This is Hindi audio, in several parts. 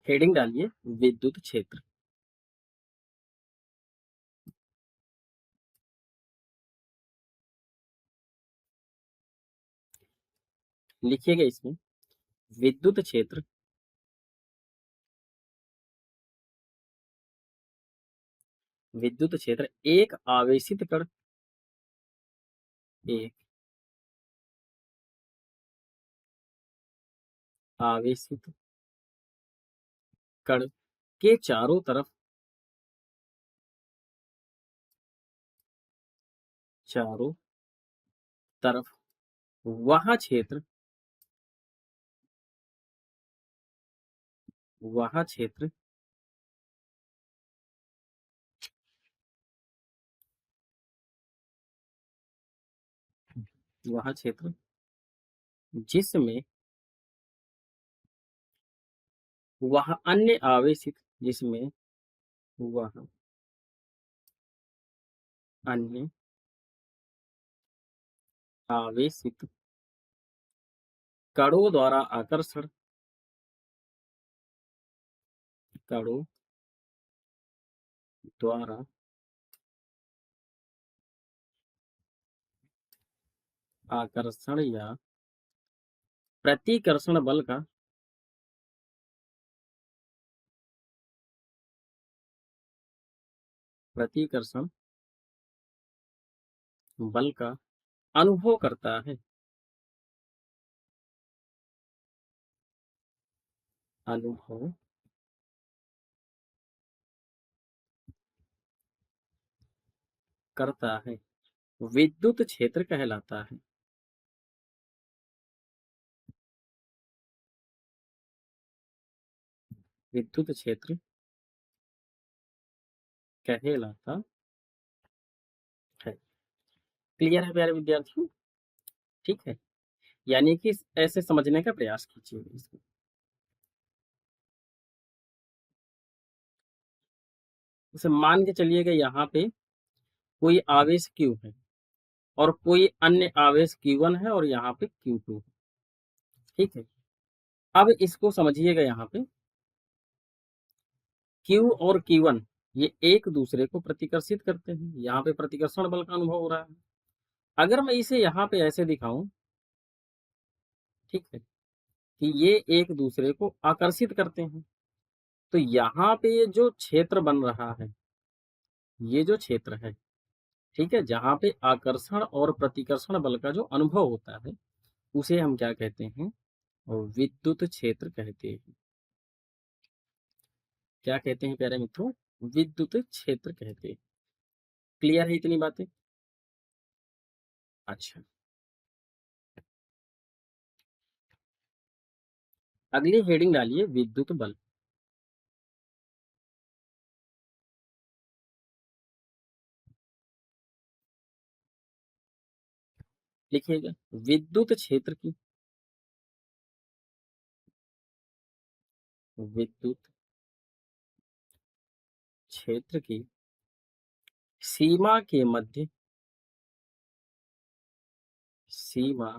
हेडिंग डालिए विद्युत क्षेत्र। लिखिएगा इसमें विद्युत क्षेत्र एक आवेशित कण, एक आवेशित कण के चारों तरफ वह क्षेत्र वह क्षेत्र वह क्षेत्र जिसमें वह अन्य आवेशित जिसमें वह अन्य आवेशित कणों द्वारा आकर्षण या प्रतिकर्षण बल का प्रतिकर्षण बल का अनुभव करता है। अनुभव करता है विद्युत क्षेत्र कहलाता है। विद्युत क्षेत्र कहलाता है। क्लियर है प्यारे विद्यार्थियों? ठीक है, यानी कि ऐसे समझने का प्रयास कीजिए इसको। जैसे मान के चलिएगा यहाँ पे कोई आवेश Q है और कोई अन्य आवेश Q1 है और यहाँ पे Q2 है। ठीक है, अब इसको समझिएगा। यहाँ पे Q और Q1 ये एक दूसरे को प्रतिकर्षित करते हैं। यहाँ पे प्रतिकर्षण बल का अनुभव हो रहा है। अगर मैं इसे यहाँ पे ऐसे दिखाऊं, ठीक है, कि ये एक दूसरे को आकर्षित करते हैं, तो यहाँ पे जो क्षेत्र बन रहा है, ये जो क्षेत्र है, ठीक है, जहाँ पे आकर्षण और प्रतिकर्षण बल का जो अनुभव होता है, उसे हम क्या कहते हैं? विद्युत क्षेत्र कहते हैं। क्या कहते हैं प्यारे मित्रों? विद्युत क्षेत्र कहते हैं। क्लियर है इतनी बातें? अच्छा, अगली हेडिंग डालिए विद्युत बल। लिखिएगा विद्युत क्षेत्र की विद्युत क्षेत्र की सीमा के मध्य सीमा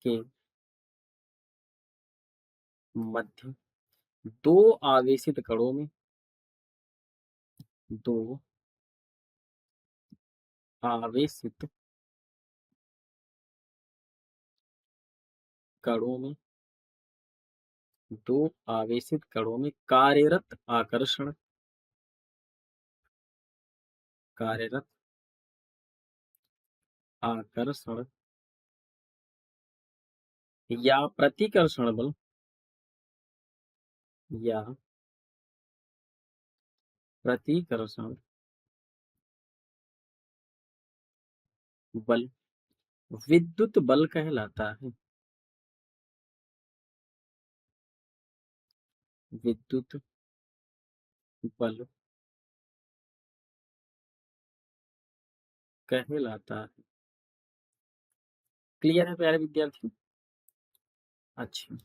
के मध्य दो आवेशित कणों में दो आवेशित कणों में दो आवेशित कणों में कार्यरत आकर्षण या प्रतिकर्षण बल या प्रतिकर्षण बल विद्युत बल कहलाता है। विद्युत बल कहलाता है। क्लियर है प्यारे विद्यार्थी? अच्छा,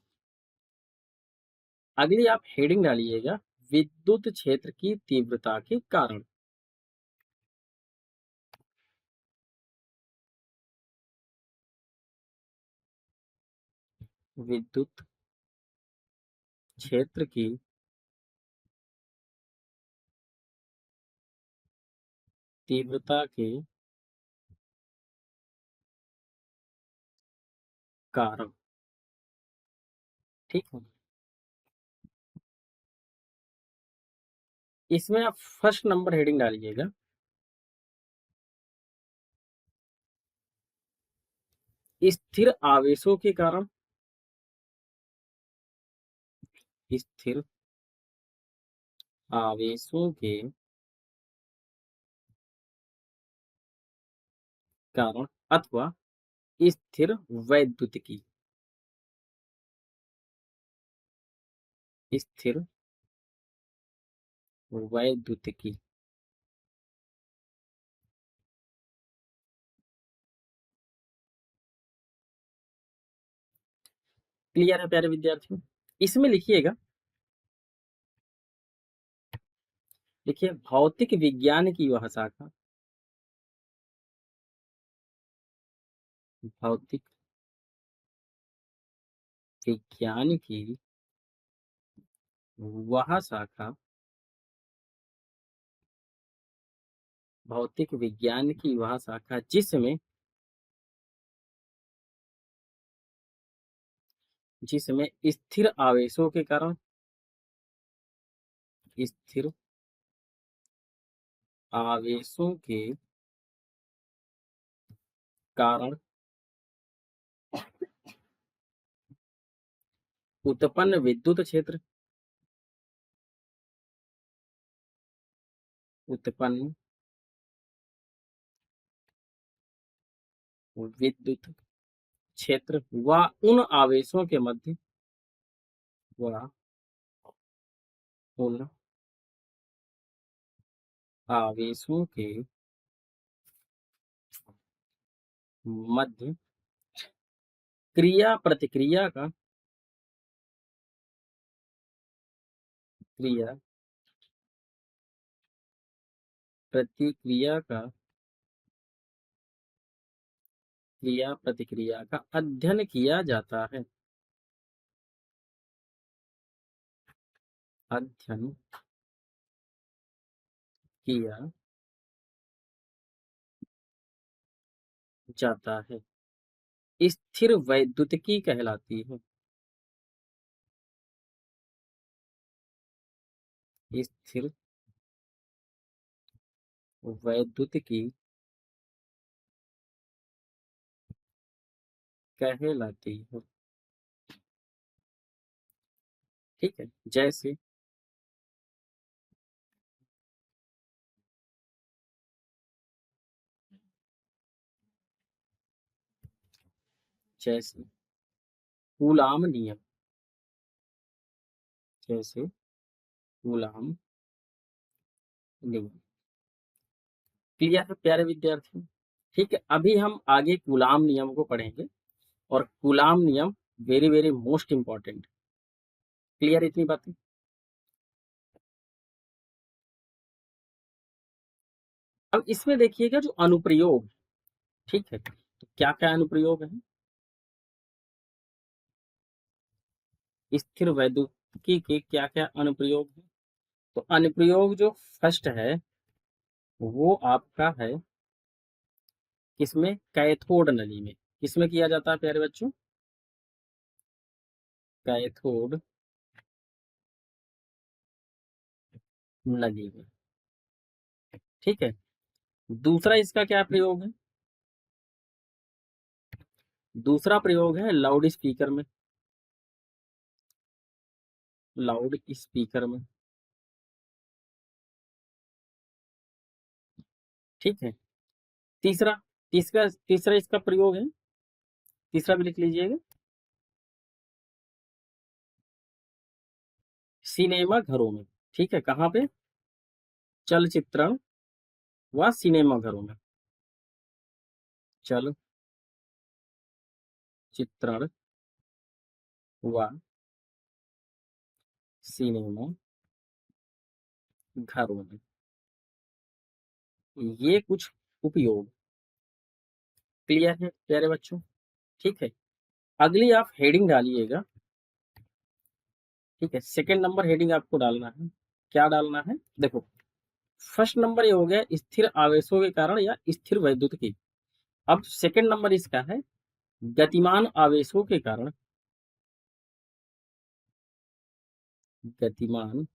अगली आप हेडिंग डालिएगा विद्युत क्षेत्र की तीव्रता के कारण। विद्युत क्षेत्र की तीव्रता के कारण। ठीक है, इसमें आप फर्स्ट नंबर हेडिंग डालिएगा, स्थिर आवेशों के कारण। स्थिर आवेशों के कारण अथवा स्थिर वैद्युतिकी। स्थिर वैद्युतिकी। क्लियर है प्यारे विद्यार्थियों? इसमें लिखिएगा, देखिए भौतिक विज्ञान की वह शाखा, भौतिक विज्ञान की वह शाखा, भौतिक विज्ञान की वह शाखा जिसमें जिसमें स्थिर आवेशों के कारण, स्थिर आवेशों के कारण उत्पन्न विद्युत क्षेत्र, उत्पन्न विद्युत क्षेत्र व उन आवेशों के मध्य, व उन आवेशों के मध्य क्रिया प्रतिक्रिया का, क्रिया प्रतिक्रिया का, क्रिया प्रतिक्रिया का अध्ययन किया जाता है। अध्ययन किया जाता है, स्थिर वैद्युतिकी कहलाती है। स्थिर वैद्युतिकी कहलाती है। ठीक है, जैसे जैसे कूलाम नियम, जैसे कूलाम नियम। क्लियर है प्यारे विद्यार्थियों? ठीक है, अभी हम आगे कूलाम नियम को पढ़ेंगे, और कूलाम नियम very very most important. Clear इतनी बातें? अब इसमें देखिएगा जो अनुप्रयोग, ठीक है, तो क्या क्या अनुप्रयोग है स्थिर वैद्युतिकी के, क्या क्या अनुप्रयोग है? तो अनुप्रयोग जो फर्स्ट है वो आपका है किसमें? कैथोड नली में। किसमें किया जाता है प्यारे बच्चों? कैथोड नली में। ठीक है, दूसरा इसका क्या प्रयोग है? दूसरा प्रयोग है लाउड स्पीकर में, लाउड स्पीकर में। ठीक है, तीसरा तीसरा तीसरा इसका प्रयोग है, तीसरा भी लिख लीजिएगा, सिनेमा घरों में। ठीक है, कहाँ पे? चलचित्रण व सिनेमा घरों में। चल चित्रण व सिनेमा घरों में, ये कुछ उपयोग। क्लियर है प्यारे बच्चों? ठीक है, अगली आप हेडिंग डालिएगा, ठीक है, सेकंड नंबर हेडिंग आपको डालना है। क्या डालना है? देखो, फर्स्ट नंबर ये हो गया स्थिर आवेशों के कारण या स्थिर वैद्युत की। अब सेकंड नंबर इसका है गतिमान आवेशों के कारण, गतिमान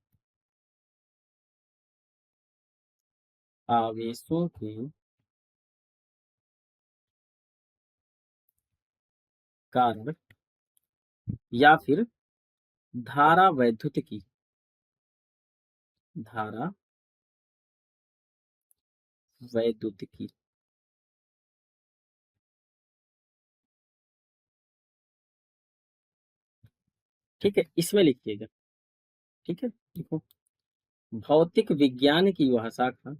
आवेशों के कारण या फिर धारा वैद्युत की, धारा वैद्युत की। ठीक है, इसमें लिखिएगा। ठीक है, देखो, भौतिक विज्ञान की वह शाखा,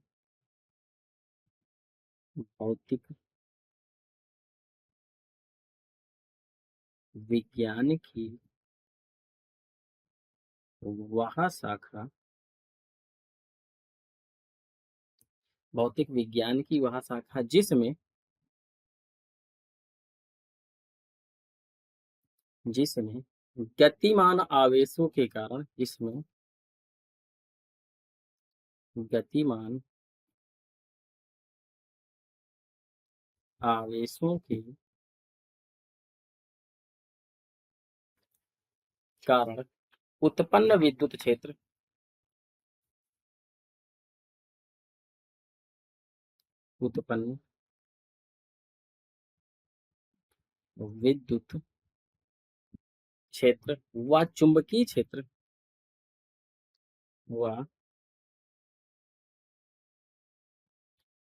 भौतिक विज्ञान की वह शाखा, भौतिक विज्ञान की वह शाखा जिसमें, जिसमें गतिमान आवेशों के कारण, जिसमें गतिमान आवेशों के कारण उत्पन्न विद्युत क्षेत्र, उत्पन्न विद्युत क्षेत्र व चुंबकीय क्षेत्र, व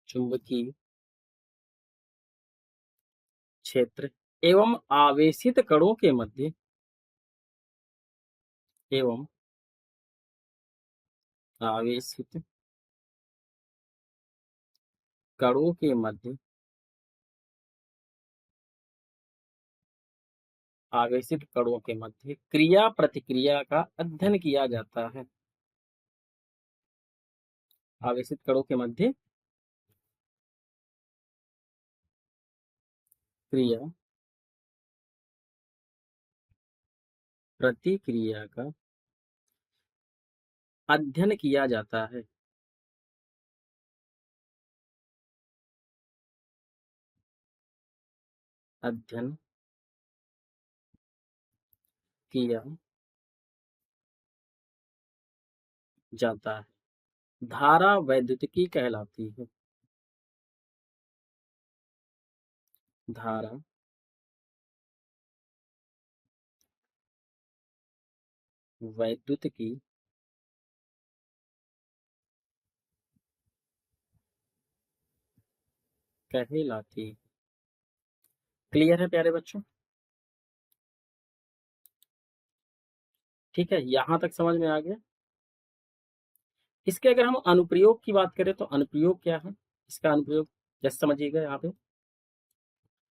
चुंबकीय क्षेत्र एवं आवेशित कणों के मध्य, एवं आवेशित कणों के मध्य, आवेशित कणों के मध्य क्रिया प्रतिक्रिया का अध्ययन किया जाता है। आवेशित कणों के मध्य क्रिया प्रतिक्रिया का अध्ययन किया जाता है। अध्ययन किया जाता है, धारा वैद्युतिकी कहलाती है। धारा वैद्युतिकी कहलाती है। क्लियर है प्यारे बच्चों? ठीक है, यहां तक समझ में आ गया। इसके अगर हम अनुप्रयोग की बात करें तो अनुप्रयोग क्या है? इसका अनुप्रयोग जैसे समझिएगा, यहाँ पे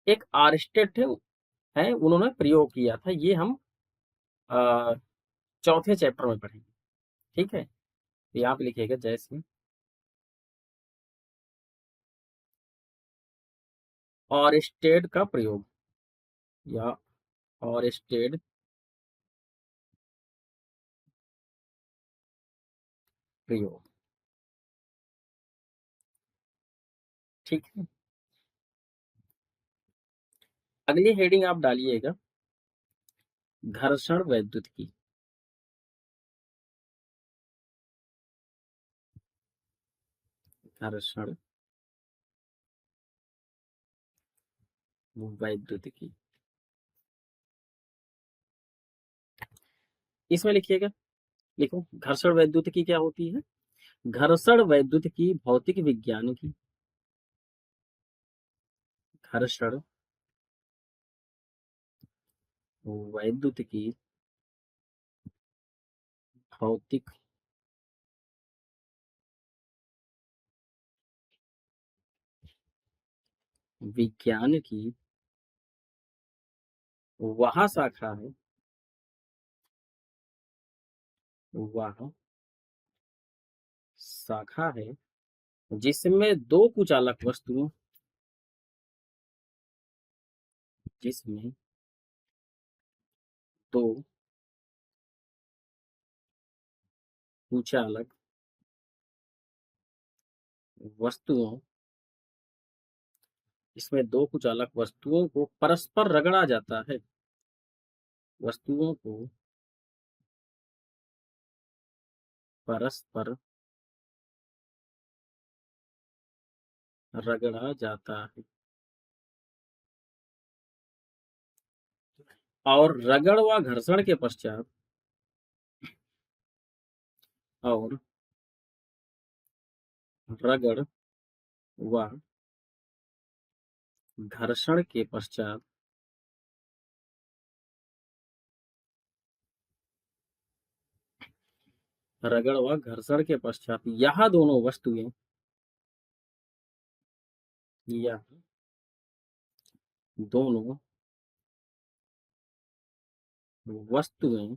एक आर्स्टेड है, उन्होंने प्रयोग किया था, ये हम अ, चौथे चैप्टर में पढ़ेंगे। ठीक है, तो यहाँ पे लिखिएगा जैसे ऑरस्टेड का प्रयोग, या ऑरस्टेड प्रयोग। ठीक है, अगली हेडिंग आप डालिएगा घर्षण वैद्युत की। घर्षण वैद्युत की, इसमें लिखिएगा, लिखो घर्षण वैद्युत की क्या होती है? घर्षण वैद्युत की भौतिक विज्ञान की, घर्षण वैद्युत की भौतिक विज्ञान की वह शाखा है, वह शाखा है जिसमें दो कुचालक वस्तुओं, जिसमें दो कुचालक वस्तुओं, इसमें दो कुचालक वस्तुओं को परस्पर रगड़ा जाता है, वस्तुओं को परस्पर रगड़ा जाता है, और रगड़ व घर्षण के पश्चात, और रगड़ व घर्षण के पश्चात रगड़ व घर्षण के पश्चात यह दोनों वस्तुएं, यह दोनों वस्तुएं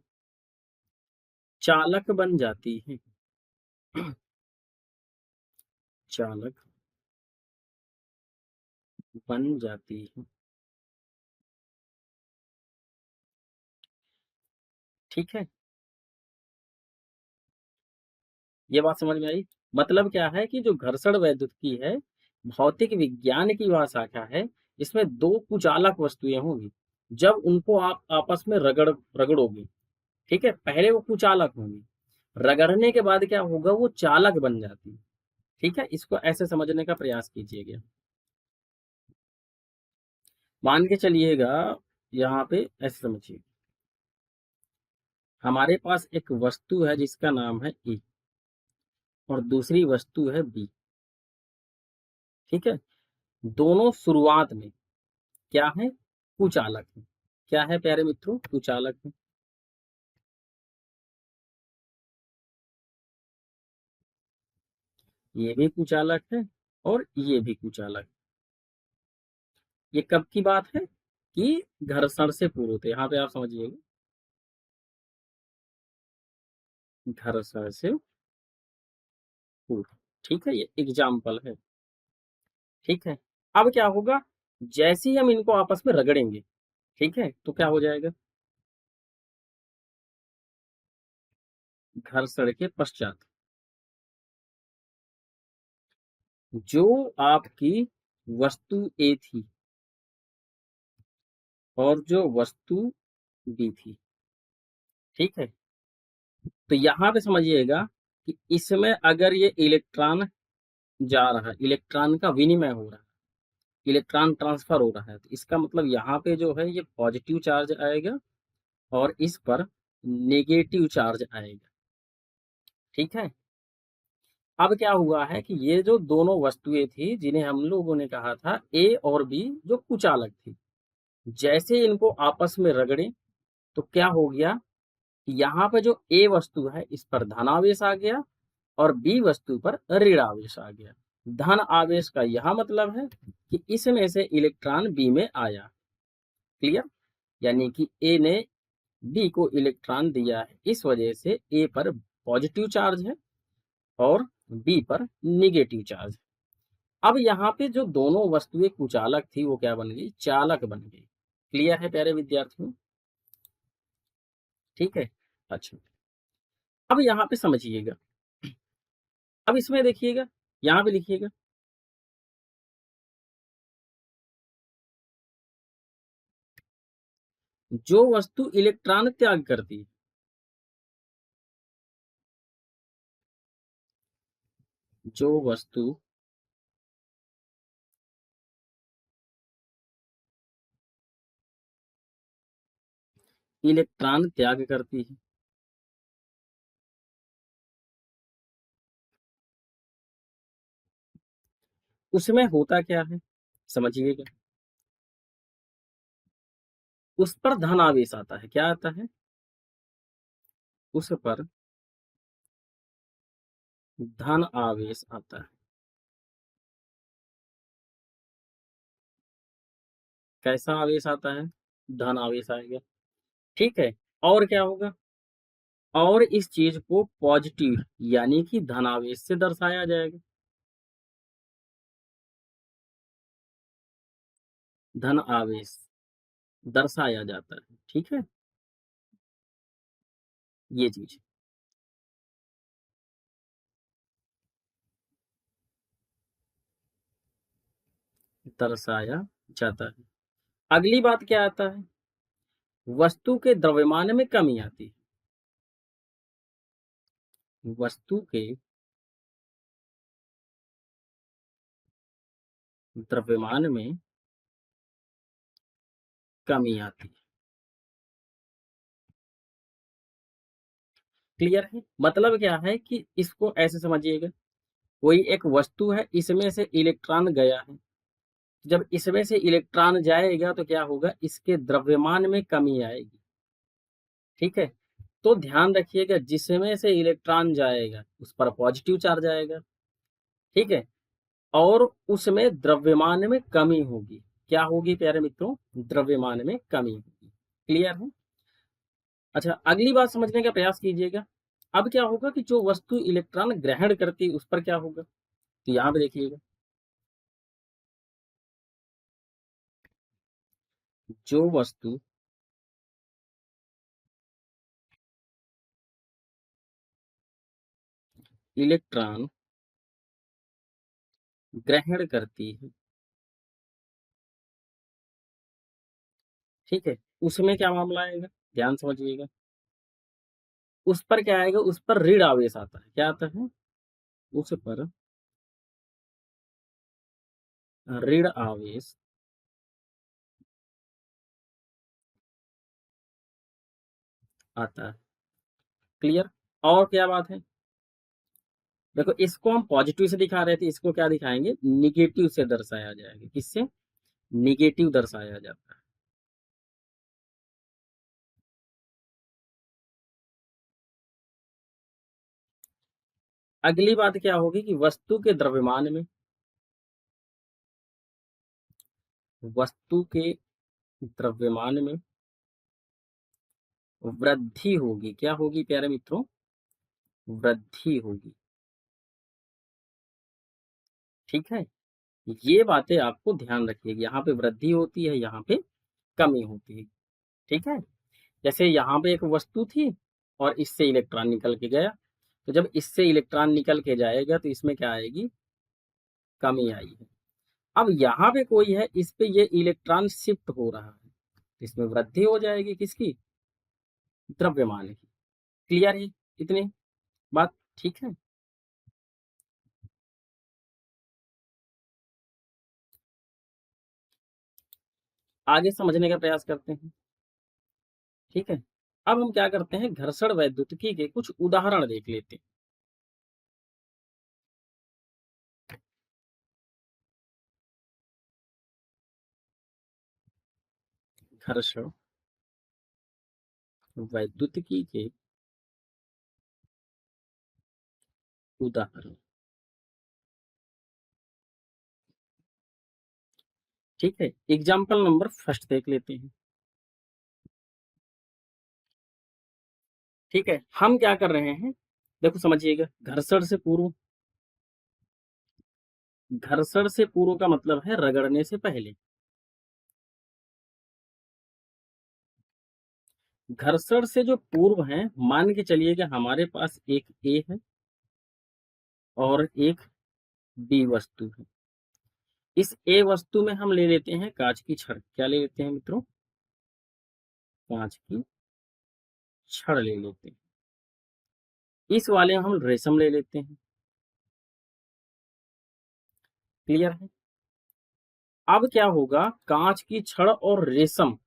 चालक बन जाती हैं, चालक बन जाती हैं। ठीक है, ये बात समझ में आई। मतलब क्या है कि जो घर्षण वैद्युतिकी है, भौतिक विज्ञान की वह शाखा है, इसमें दो कुचालक वस्तुएं होंगी, जब उनको आप आपस में रगड़ोगे, ठीक है, पहले वो कुचालक होंगी, रगड़ने के बाद क्या होगा, वो चालक बन जाती है। ठीक है, इसको ऐसे समझने का प्रयास कीजिएगा। मान के चलिएगा, यहाँ पे ऐसे समझिए, हमारे पास एक वस्तु है जिसका नाम है ए, और दूसरी वस्तु है बी। ठीक है, दोनों शुरुआत में क्या है, कुचालक है। क्या है प्यारे मित्रों, कुचालक है। ये भी कुचालक है और ये भी कुचालक। ये कब की बात है कि घर्षण से पूर्व थे, यहाँ पे आप समझिएगा, घर्षण से पूर्व। ठीक है, ये एग्जाम्पल है। ठीक है, अब क्या होगा, जैसे ही हम इनको आपस में रगड़ेंगे, ठीक है, तो क्या हो जाएगा, घर्षण के पश्चात जो आपकी वस्तु ए थी और जो वस्तु बी थी, ठीक है, तो यहां पे समझिएगा कि इसमें अगर ये इलेक्ट्रॉन जा रहा है, इलेक्ट्रॉन का विनिमय हो रहा है, इलेक्ट्रॉन ट्रांसफर हो रहा है, तो इसका मतलब यहाँ पे जो है ये पॉजिटिव चार्ज आएगा और इस पर नेगेटिव चार्ज आएगा। ठीक है, अब क्या हुआ है कि ये जो दोनों वस्तुएं थी जिन्हें हम लोगों ने कहा था ए और बी, जो कुचालक थी, जैसे इनको आपस में रगड़े तो क्या हो गया कि यहाँ पे जो ए वस्तु है इस पर धनावेश आ गया और बी वस्तु पर ऋण आवेश आ गया। धन आवेश का यह मतलब है कि इसमें से इलेक्ट्रॉन बी में आया। क्लियर, यानी कि ए ने बी को इलेक्ट्रॉन दिया है, इस वजह से ए पर पॉजिटिव चार्ज है और बी पर निगेटिव चार्ज। अब यहाँ पे जो दोनों वस्तुएं कुचालक थी वो क्या बन गई, चालक बन गई। क्लियर है प्यारे विद्यार्थियों, ठीक है। अच्छा, अब यहाँ पे समझिएगा, अब इसमें देखिएगा, यहाँ पे लिखिएगा, जो वस्तु इलेक्ट्रॉन त्याग करती है, जो वस्तु इलेक्ट्रॉन त्याग करती है, उसमें होता क्या है, समझिएगा, उस पर धन आवेश आता है। क्या आता है, उस पर धन आवेश आता है। कैसा आवेश आता है, धन आवेश आएगा। ठीक है, और क्या होगा, और इस चीज को पॉजिटिव यानी कि धनावेश से दर्शाया जाएगा, धन आवेश दर्शाया जाता है। ठीक है, ये चीज दर्शाया जाता है। अगली बात क्या आता है, वस्तु के द्रव्यमान में कमी आती है। वस्तु के द्रव्यमान में कमी आती है। क्लियर है? मतलब क्या है कि इसको ऐसे समझिएगा, कोई एक वस्तु है, इसमें से इलेक्ट्रॉन गया है, जब इसमें से इलेक्ट्रॉन जाएगा तो क्या होगा, इसके द्रव्यमान में कमी आएगी। ठीक है, तो ध्यान रखिएगा, जिसमें से इलेक्ट्रॉन जाएगा उस पर पॉजिटिव चार्ज आएगा। ठीक है, और उसमें द्रव्यमान में कमी होगी। क्या होगी प्यारे मित्रों, द्रव्यमान में कमी होगी। क्लियर है? अच्छा, अगली बात समझने का प्रयास कीजिएगा। अब क्या होगा कि जो वस्तु इलेक्ट्रॉन ग्रहण करती है उस पर क्या होगा, तो यहां पे देखिएगा, जो वस्तु इलेक्ट्रॉन ग्रहण करती है, ठीक है, उसमें क्या मामला आएगा, ध्यान समझिएगा, उस पर क्या आएगा, उस पर ऋण आवेश आता है। क्या आता है, उस पर ऋण आवेश आता है। क्लियर? और क्या बात है, देखो इसको हम पॉजिटिव से दिखा रहे थे, इसको क्या दिखाएंगे, निगेटिव से दर्शाया जाएगा। किससे, निगेटिव दर्शाया जाता है। अगली बात क्या होगी कि वस्तु के द्रव्यमान में, वस्तु के द्रव्यमान में वृद्धि होगी। क्या होगी प्यारे मित्रों, वृद्धि होगी। ठीक है, ये बातें आपको ध्यान रखिएगा, यहाँ पे वृद्धि होती है, यहाँ पे कमी होती है। ठीक है, जैसे यहाँ पे एक वस्तु थी और इससे इलेक्ट्रॉन निकल के गया, तो जब इससे इलेक्ट्रॉन निकल के जाएगा तो इसमें क्या आएगी, कमी आई है। अब यहाँ पे कोई है, इस पे ये इलेक्ट्रॉन शिफ्ट हो रहा है, तो इसमें वृद्धि हो जाएगी, किसकी, द्रव्यमान की। क्लियर है इतनी बात? ठीक है, आगे समझने का प्रयास करते हैं। ठीक है, अब हम क्या करते हैं, घर्षण वैद्युतिकी के कुछ उदाहरण देख लेते हैं। घर्षण वैद्युतिकी के उदाहरण। ठीक है, एग्जाम्पल नंबर फर्स्ट देख लेते हैं। ठीक है, हम क्या कर रहे हैं, देखो समझिएगा, घर्षण से पूर्व का मतलब है रगड़ने से पहले। घर्षण से जो पूर्व है, मान के चलिए कि हमारे पास एक ए है और एक बी वस्तु है। इस ए वस्तु में हम ले लेते हैं कांच की छड़। क्या ले लेते हैं मित्रों, कांच की छड़ ले लेते हैं। इस वाले में हम रेशम ले लेते हैं। क्लियर है? अब क्या होगा, कांच की छड़ और रेशम,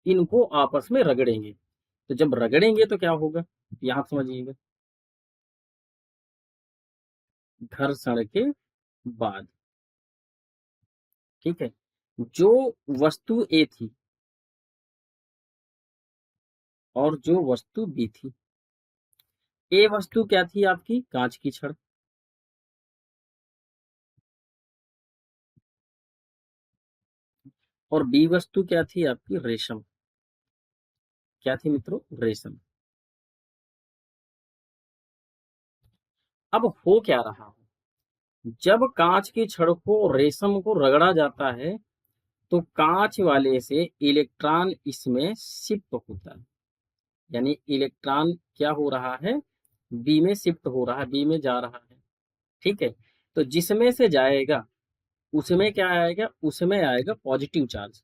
इनको आपस में रगड़ेंगे, तो जब रगड़ेंगे तो क्या होगा, यहां समझिएगा, घर्षण के बाद। ठीक है, जो वस्तु ए थी और जो वस्तु बी थी, ए वस्तु क्या थी आपकी, कांच की छड़, और बी वस्तु क्या थी आपकी, रेशम। क्या थी मित्रों, रेशम। अब हो क्या रहा है, जब कांच की छड़ को रेशम को रगड़ा जाता है तो कांच वाले से इलेक्ट्रॉन इसमें शिफ्ट होता है, यानी इलेक्ट्रॉन क्या हो रहा है, बी में शिफ्ट हो रहा है, बी में जा रहा है। ठीक है, तो जिसमें से जाएगा उसमें क्या आएगा, उसमें आएगा पॉजिटिव चार्ज।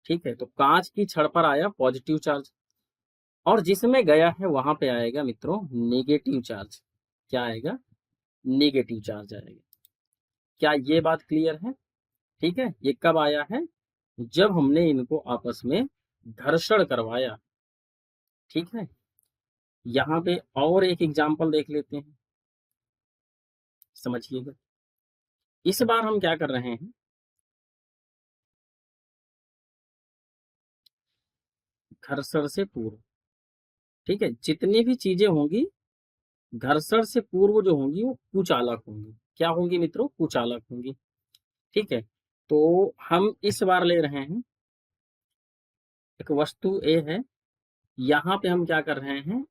ठीक है, तो कांच की छड़ पर आया पॉजिटिव चार्ज, और जिसमें गया है वहां पे आएगा मित्रों नेगेटिव चार्ज। क्या आएगा, नेगेटिव चार्ज आएगा। क्या ये बात क्लियर है? ठीक है, ये कब आया है, जब हमने इनको आपस में घर्षण करवाया। ठीक है, यहाँ पे और एक एग्जाम्पल देख लेते हैं, समझिएगा। इस बार हम क्या कर रहे हैं, घर्षण से पूर्व। ठीक है, जितनी भी चीजें होंगी घर्षण से पूर्व जो होंगी वो कुचालक होंगी। क्या होंगी मित्रों, कुचालक होंगी। ठीक है, तो हम इस बार ले रहे हैं एक वस्तु ए है, यहाँ पे हम क्या कर रहे हैं,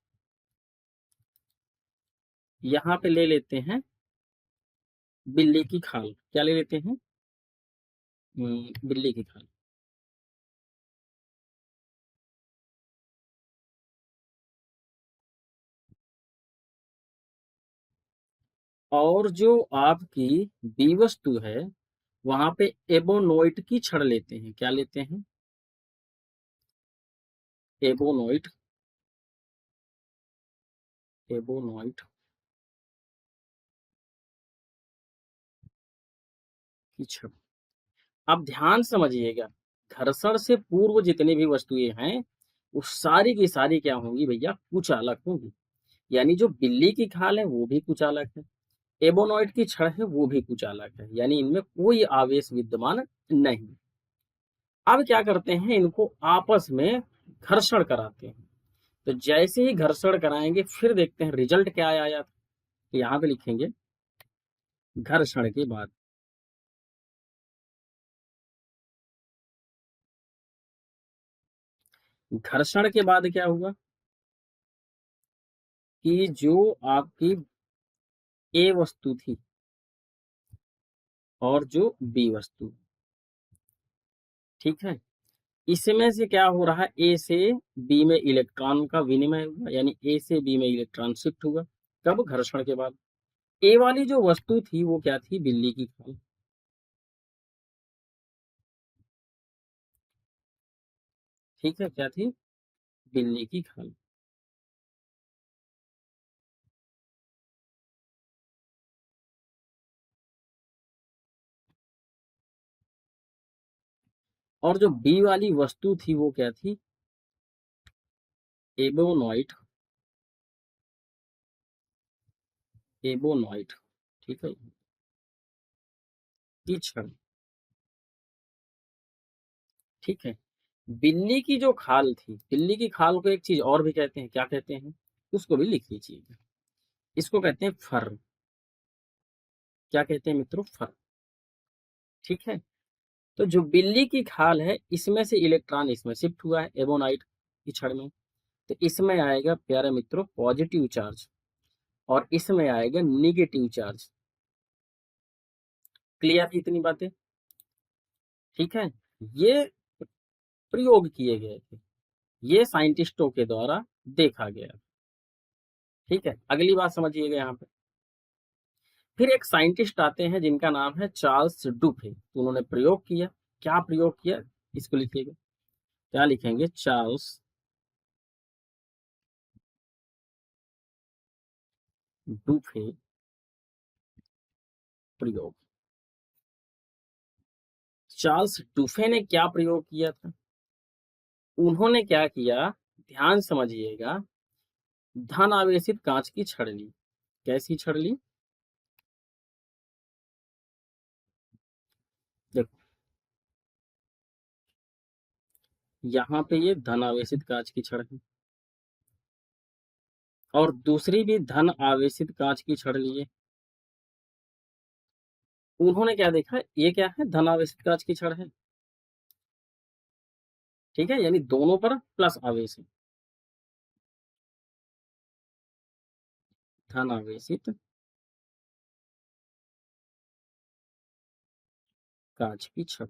यहाँ पे ले लेते हैं बिल्ली की खाल। क्या ले लेते हैं, बिल्ली की खाल। और जो आपकी बी वस्तु है, वहां पे एबोनोइट की छड़ लेते हैं। क्या लेते हैं, एबोनोइट, एबोनोइट की छड़। अब ध्यान समझिएगा, घर्षण से पूर्व जितनी भी वस्तुएं हैं वो सारी की सारी क्या होंगी भैया, कुचालक होंगी। यानी जो बिल्ली की खाल है वो भी कुचालक है, एबोनॉइड की छड़ है वो भी कुचालक है, यानी इनमें कोई आवेश विद्यमान नहीं। अब क्या करते हैं, इनको आपस में घर्षण कराते हैं। तो जैसे ही घर्षण कराएंगे फिर देखते हैं रिजल्ट क्या आया। तो यहाँ पे लिखेंगे घर्षण के बाद। घर्षण के बाद क्या हुआ कि जो आपकी ए वस्तु थी और जो बी वस्तु, ठीक है, इसमें से क्या हो रहा है, ए से बी में इलेक्ट्रॉन का विनिमय हुआ, यानी ए से बी में इलेक्ट्रॉन शिफ्ट हुआ। कब, घर्षण के बाद। ए वाली जो वस्तु थी वो क्या थी, बिल्ली की खाल। ठीक है, क्या थी, बिल्ली की खाल। और जो बी वाली वस्तु थी वो क्या थी, एबोनॉइट, एबोनॉइट। ठीक है, की छड़। ठीक है, बिल्ली की जो खाल थी, बिल्ली की खाल को एक चीज और भी कहते हैं, क्या कहते हैं, उसको भी लिख लीजिएगा। इसको कहते हैं फर। क्या कहते हैं मित्रों, फर। ठीक है, तो जो बिल्ली की खाल है इसमें से इलेक्ट्रॉन इसमें शिफ्ट हुआ है एबोनाइट की छड़ में, तो इसमें आएगा प्यारे मित्रों पॉजिटिव चार्ज, और इसमें आएगा निगेटिव चार्ज। क्लियर है इतनी बातें? ठीक है, ये प्रयोग किए गए थे, ये साइंटिस्टों के द्वारा देखा गया। ठीक है, अगली बात समझिएगा यहाँ पे। फिर एक साइंटिस्ट आते हैं जिनका नाम है चार्ल्स डुफे, तो उन्होंने प्रयोग किया। क्या प्रयोग किया, इसको लिखिएगा। क्या लिखेंगे, चार्ल्स डुफे प्रयोग। चार्ल्स डुफे ने क्या प्रयोग किया था, उन्होंने क्या किया, ध्यान समझिएगा, धन आवेशित कांच की छड़ ली। कैसी छड़ ली, देखो यहाँ पे ये धन आवेशित कांच की छड़ है, और दूसरी भी धन आवेशित कांच की छड़ लिए। उन्होंने क्या देखा, ये क्या है, धन आवेशित कांच की छड़ है। ठीक है, यानी दोनों पर प्लस आवेश है, धन आवेशित कांच की छड़।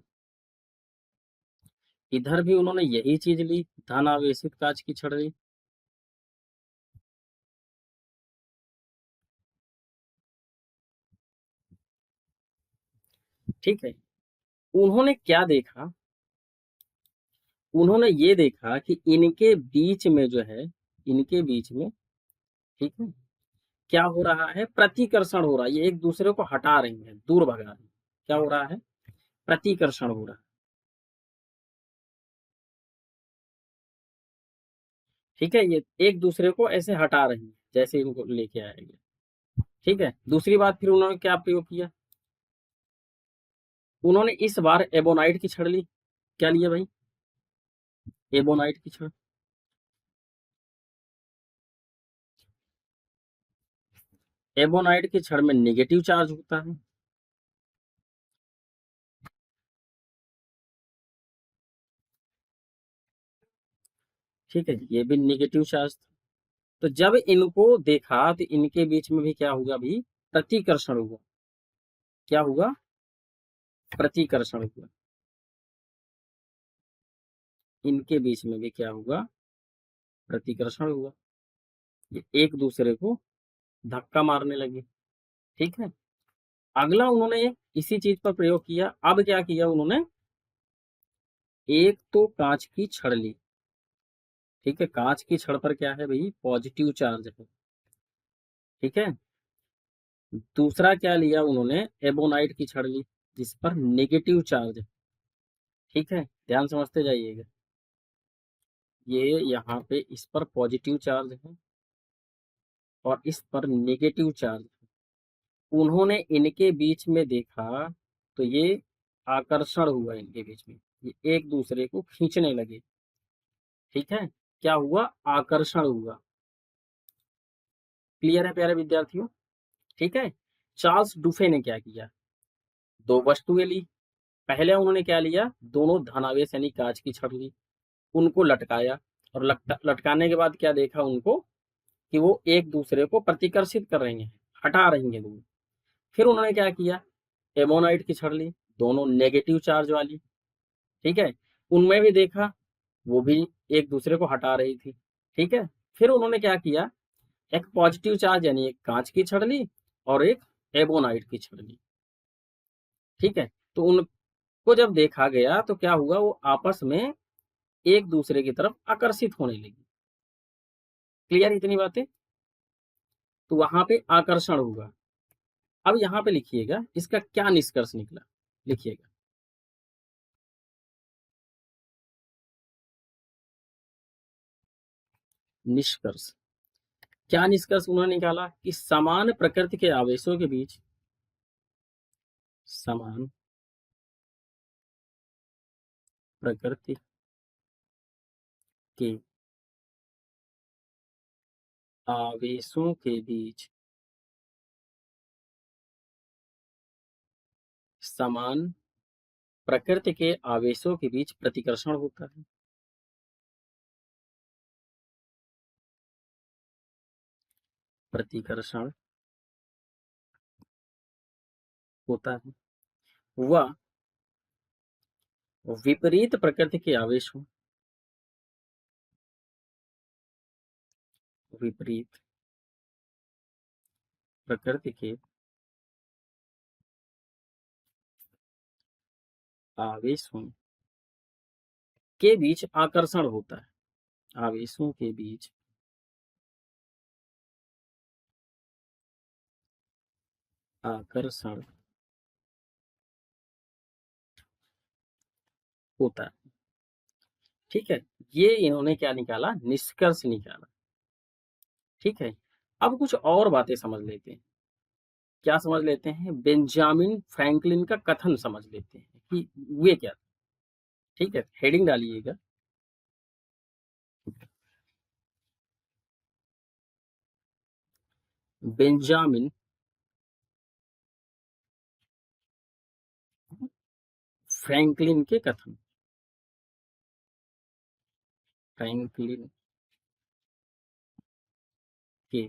इधर भी उन्होंने यही चीज ली, धन आवेशित कांच की छड़ ली। ठीक है। उन्होंने क्या देखा, उन्होंने ये देखा कि इनके बीच में जो है, इनके बीच में, ठीक है, क्या हो रहा है, प्रतिकर्षण हो रहा है, ये एक दूसरे को हटा रही हैं, दूर भगा रही हैं। क्या हो रहा है, प्रतिकर्षण हो रहा है। ठीक है, ये एक दूसरे को ऐसे हटा रही हैं, जैसे इनको लेके आएंगे। ठीक है, दूसरी बात फिर उन्होंने क्या प्रयोग किया, उन्होंने इस बार एबोनाइट की छड़ ली। क्या लिया भाई, एबोनाइट की छड़। एबोनाइट की छड़ में नेगेटिव चार्ज होता है। ठीक है, ये भी नेगेटिव चार्ज था। तो जब इनको देखा तो इनके बीच में भी क्या होगा भी, प्रतिकर्षण हुआ। क्या हुआ, प्रतिकर्षण हुआ। इनके बीच में भी क्या हुआ, प्रतिकर्षण हुआ। ये एक दूसरे को धक्का मारने लगे। ठीक है, अगला उन्होंने इसी चीज पर प्रयोग किया। अब क्या किया उन्होंने, एक तो कांच की छड़ ली। ठीक है, कांच की छड़ पर क्या है भाई, पॉजिटिव चार्ज है। ठीक है, दूसरा क्या लिया उन्होंने, एबोनाइट की छड़ ली, जिस पर नेगेटिव चार्ज है। ठीक है, ध्यान समझते जाइएगा। ये यहाँ पे इस पर पॉजिटिव चार्ज है और इस पर नेगेटिव चार्ज है। उन्होंने इनके बीच में देखा तो ये आकर्षण हुआ इनके बीच में, ये एक दूसरे को खींचने लगे। ठीक है, क्या हुआ, आकर्षण हुआ। क्लियर है प्यारे विद्यार्थियों। ठीक है, चार्ल्स डुफे ने क्या किया, दो वस्तुएं ली। पहले उन्होंने क्या लिया, दोनों धनावेश यानी कांच की छड़ ली, उनको लटकाया, और लटकाने के बाद क्या देखा उनको, कि वो एक दूसरे को प्रतिकर्षित कर रही हैं, हटा रही हैं दूर। फिर उन्होंने क्या किया, एमोनाइट की छड़ ली, दोनों नेगेटिव चार्ज वाली। ठीक है, उनमें भी देखा, वो भी एक दूसरे को हटा रही थी। ठीक है, फिर उन्होंने क्या किया, एक पॉजिटिव चार्ज यानी एक कांच की छड़ ली और एक एबोनाइट की छड़ ली। ठीक है, तो उनको जब देखा गया तो क्या हुआ, वो आपस में एक दूसरे की तरफ आकर्षित होने लगी। क्लियर इतनी बातें, तो वहां पे आकर्षण हुआ। अब यहाँ पे लिखिएगा इसका क्या निष्कर्ष निकला, लिखिएगा। निष्कर्ष, क्या निष्कर्ष उन्होंने निकाला, कि समान प्रकृति के आवेशों के बीच, समान प्रकृति के आवेशों के बीच समान प्रकृति के आवेशों के बीच प्रतिकर्षण होता है। प्रतिकर्षण होता है, वह विपरीत प्रकृति के आवेशों, विपरीत प्रकृति के आवेशों के बीच आकर्षण होता है। आवेशों के बीच आकर्षण होता है। ठीक है, ये इन्होंने क्या निकाला, निष्कर्ष निकाला। ठीक है, अब कुछ और बातें समझ लेते हैं। क्या समझ लेते हैं, बेंजामिन फ्रैंकलिन का कथन समझ लेते हैं कि वे क्या थे। ठीक है, हेडिंग डालिएगा, बेंजामिन फ्रैंकलिन के कथन, फ्रैंकलिन के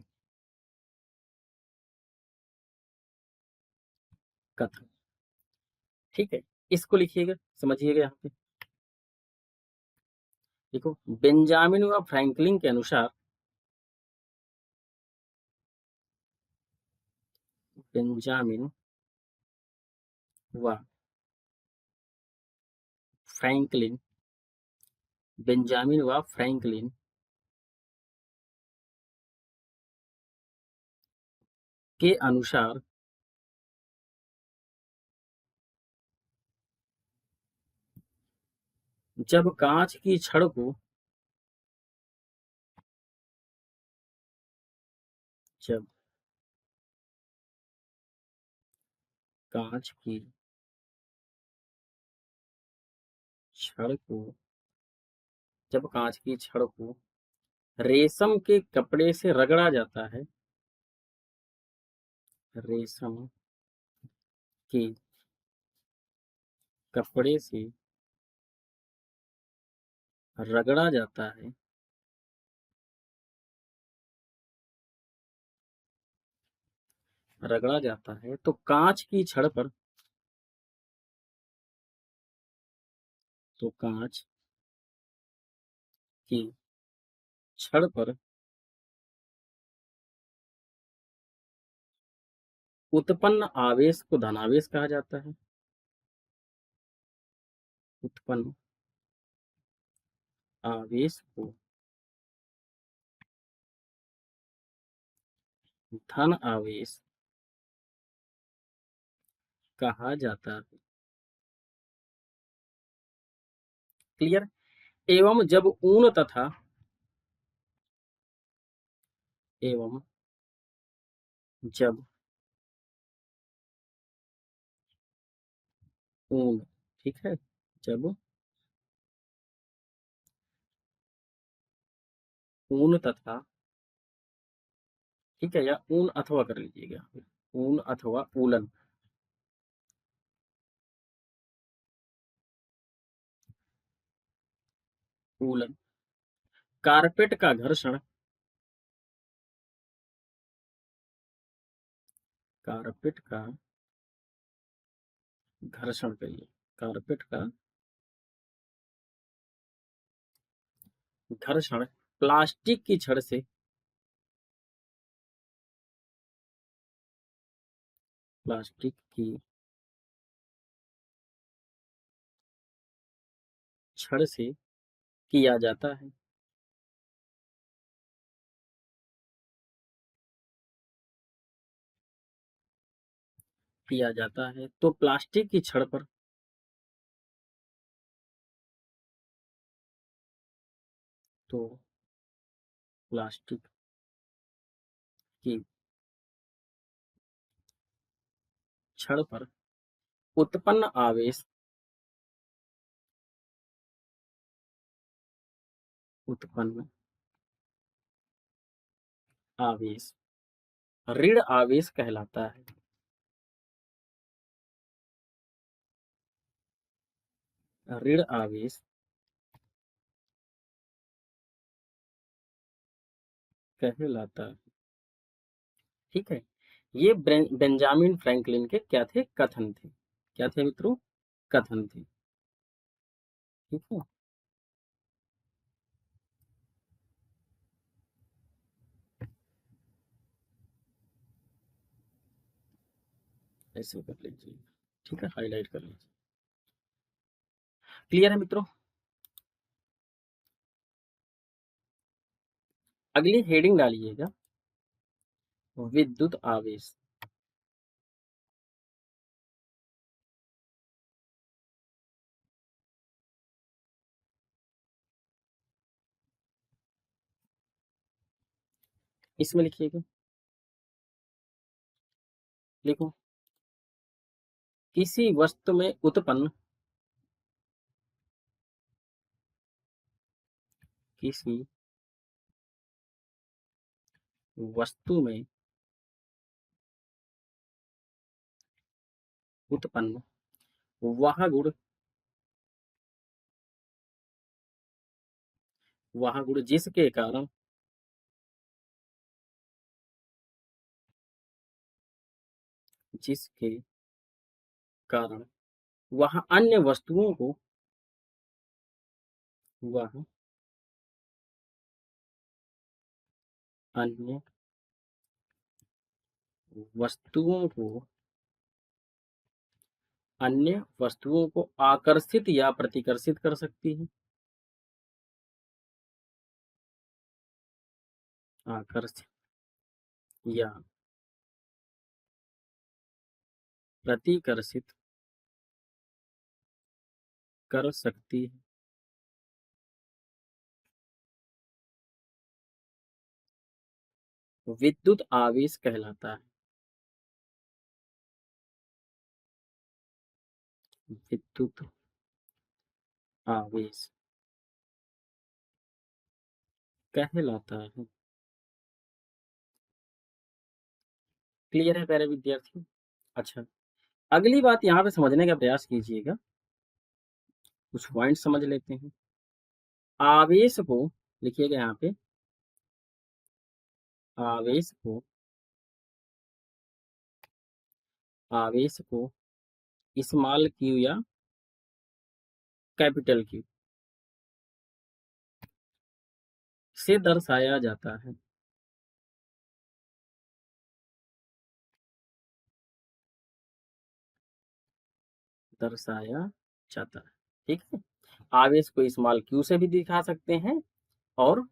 कथन। ठीक है, इसको लिखिएगा, समझिएगा यहाँ पे। देखो, बेंजामिन व फ्रैंकलिन के अनुसार, बेंजामिन व फ्रैंकलिन, बेंजामिन व फ्रैंकलिन के अनुसार जब कांच की छड़ को जब कांच की छड़ को जब कांच की छड़ को रेशम के कपड़े से रगड़ा जाता है, रेशम के कपड़े से रगड़ा जाता है, रगड़ा जाता है तो कांच की छड़ पर तो कांच की छड़ पर उत्पन्न आवेश को धनावेश कहा जाता है। उत्पन्न आवेश को धन आवेश कहा जाता है। क्लियर। एवं जब ऊन तथा एवं जब ऊन, ठीक है, जब ऊन तथा, ठीक है, या ऊन अथवा कर लीजिएगा, ऊन अथवा ऊलन, ऊलन कारपेट का घर्षण, कारपेट का घर्षण करिए, कारपेट का घर्षण प्लास्टिक की छड़ से, प्लास्टिक की छड़ से किया जाता है। किया जाता है तो प्लास्टिक की छड़ पर तो प्लास्टिक की छड़ पर उत्पन्न आवेश, उत्पन्न आवेश ऋण आवेश कहलाता है। ऋण आवेश कहलाता है। ठीक है, ये बेंजामिन फ्रैंकलिन के क्या थे, कथन थे। क्या थे मित्रों, कथन थे। ठीक है, ऐसे कर लीजिए। ठीक है, हाईलाइट कर लीजिए। क्लियर है मित्रों। अगली हेडिंग डालिएगा, विद्युत आवेश। इसमें लिखिएगा, लिखो, किसी वस्तु में उत्पन्न, किसी वस्तु में उत्पन्न वह गुण जिसके कारण, जिसके कारण वह अन्य वस्तुओं को, वह अन्य वस्तुओं को अन्य वस्तुओं को आकर्षित या प्रतिकर्षित कर सकती है। आकर्षित या प्रतिकर्षित कर सकती है। विद्युत आवेश कहलाता है। विद्युत आवेश कहलाता है। क्लियर है प्यारे विद्यार्थी? अच्छा, अगली बात यहाँ पे समझने का प्रयास कीजिएगा, कुछ पॉइंट समझ लेते हैं। आवेश को लिखिएगा यहाँ पे, आवेश को आवेश को स्मॉल क्यू या कैपिटल क्यू से दर्शाया जाता है। दर्शाया जाता है, ठीक है। आवेश को स्मॉल क्यू से भी दिखा सकते हैं और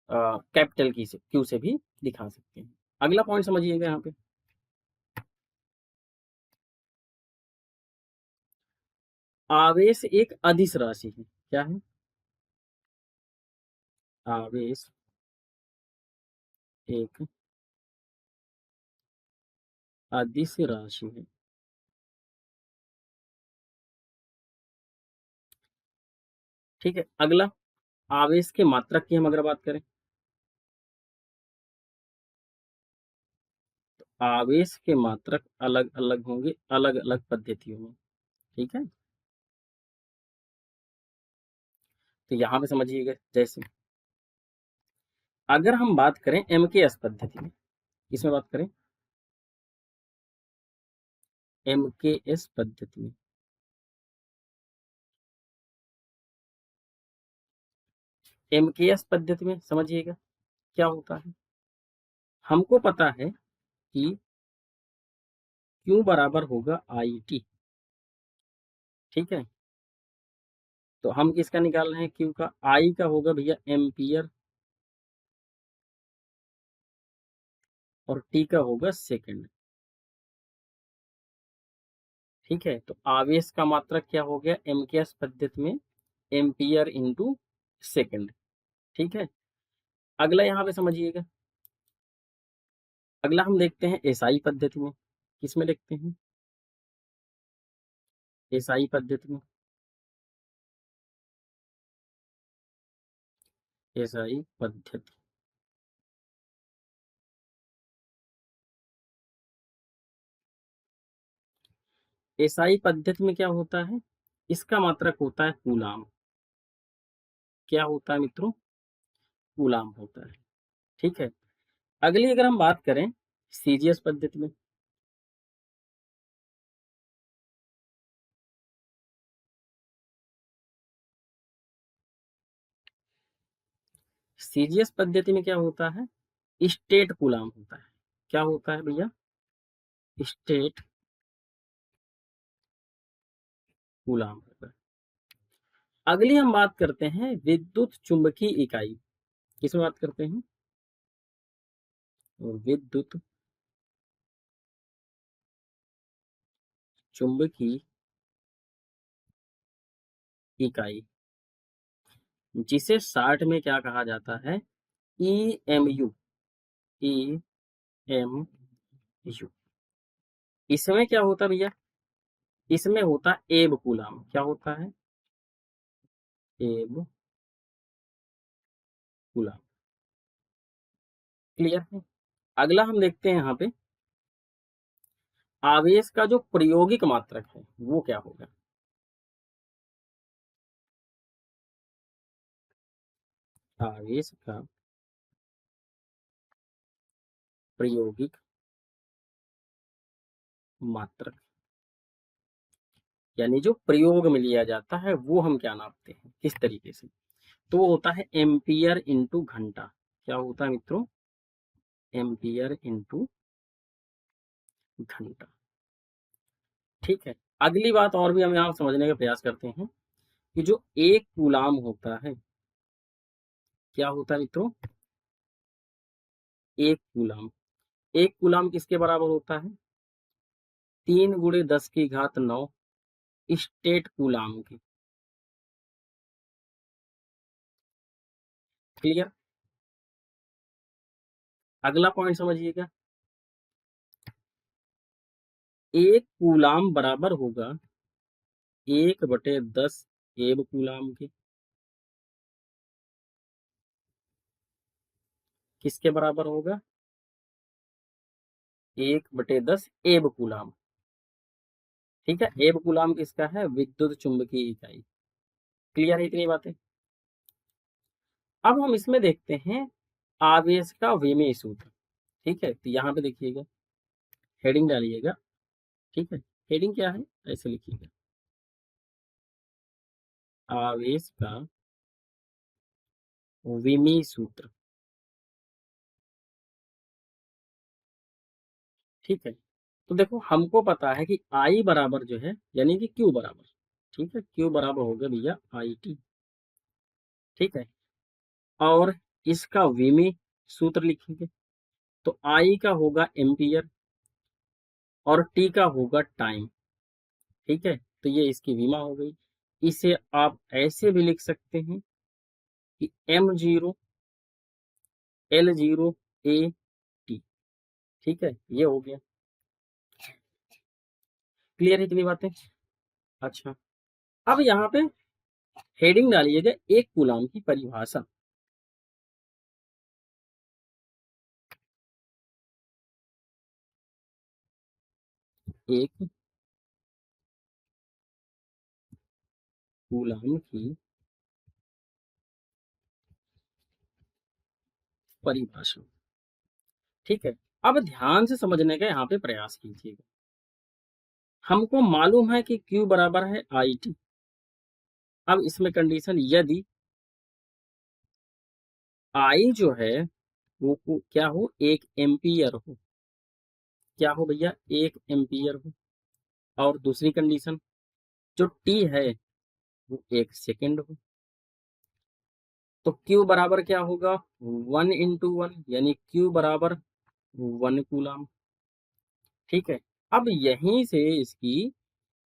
कैपिटल की से क्यू से भी दिखा सकते हैं। अगला पॉइंट समझिएगा यहाँ पे, आवेश एक अदिश राशि है। क्या है? आवेश एक अदिश राशि है। ठीक है। अगला, आवेश के मात्रक की हम अगर बात करें, आवेश के मात्रक अलग अलग होंगे अलग अलग पद्धतियों में। ठीक है, तो यहाँ पे समझिएगा, जैसे अगर हम बात करें एमकेएस पद्धति में, इसमें बात करें एमकेएस पद्धति में, एमकेएस पद्धति में समझिएगा क्या होता है। हमको पता है कि Q बराबर होगा IT। ठीक है, तो हम किसका निकाल रहे हैं? Q का। I का होगा भैया एम्पियर और T का होगा सेकंड। ठीक है, तो आवेश का मात्रक क्या हो गया एमकेएस पद्धति में? Ampere into second. ठीक है, अगला यहाँ पे समझिएगा, अगला हम देखते हैं एसआई पद्धति में। किसमें देखते हैं? एसआई पद्धति में। एसआई पद्धति, एसआई पद्धति में क्या होता है? इसका मात्रक होता है कूलाम। क्या होता है मित्रों? कूलाम होता है। ठीक है, अगली अगर हम बात करें सीजीएस पद्धति में, सीजीएस पद्धति में क्या होता है? स्टेट कूलाम होता है। क्या होता है भैया? स्टेट कूलाम होता है। अगली हम बात करते हैं विद्युत चुंबकीय इकाई। किसमें बात करते हैं? विद्युत चुंबकीय इकाई, जिसे शार्ट में क्या कहा जाता है? EMU। EMU। इसमें क्या होता है भैया? इसमें होता है एब कूलाम। क्या होता है? एब कूलाम। क्लियर है? अगला हम देखते हैं यहाँ पे आवेश का जो प्रायोगिक मात्रक है वो क्या होगा? आवेश का प्रायोगिक मात्रक, यानी जो प्रयोग में लिया जाता है वो हम क्या नापते हैं, किस तरीके से? तो वो होता है एम्पियर इंटू घंटा। क्या होता है मित्रों? एम्पियर इंटू घंटा। ठीक है, अगली बात और भी हम यहाँ समझने का प्रयास करते हैं कि जो एक कूलाम होता है, क्या होता है मित्रों? एक कूलाम। एक कूलाम किसके बराबर होता है? 3 × 10⁻9 स्टेट कूलाम की। क्लियर? अगला पॉइंट समझिएगा, एक कूलाम बराबर होगा 1/10 एब कूलाम के। किसके बराबर होगा? 1/10 एब कूलाम। ठीक है, एब कूलाम किसका है? विद्युत चुंबकीय इकाई। क्लियर है इतनी बातें? अब हम इसमें देखते हैं आवेश का विमेय सूत्र। ठीक है, तो यहाँ पे देखिएगा, हेडिंग डालिएगा। ठीक है, हेडिंग क्या है ऐसे लिखिएगा, आवेश का विमेय सूत्र। ठीक है, तो देखो हमको पता है कि आई बराबर जो है यानी कि क्यू बराबर, ठीक है, क्यू बराबर होगा भैया आई टी। ठीक है, और इसका विमेय सूत्र लिखेंगे, तो आई का होगा एम्पियर और टी का होगा टाइम। ठीक है, तो ये इसकी विमा हो गई। इसे आप ऐसे भी लिख सकते हैं कि M0L0 A T। ठीक है, ये हो गया। क्लियर है इतनी बातें? अच्छा, अब यहाँ पे हेडिंग डालिएगा एक कूलाम की परिभाषा। एक कूलाम की परिभाषा। ठीक है, अब ध्यान से समझने का यहाँ पे प्रयास कीजिएगा। हमको मालूम है कि Q बराबर है आई टी। अब इसमें कंडीशन, यदि आई जो है वो क्या हो? 1 एम्पियर हो। क्या हो भैया? 1 एम्पियर हो। और दूसरी कंडीशन, जो टी है वो 1 सेकेंड हो। तो Q बराबर क्या होगा? 1 × 1 यानी Q बराबर 1 कूलाम। ठीक है, अब यहीं से इसकी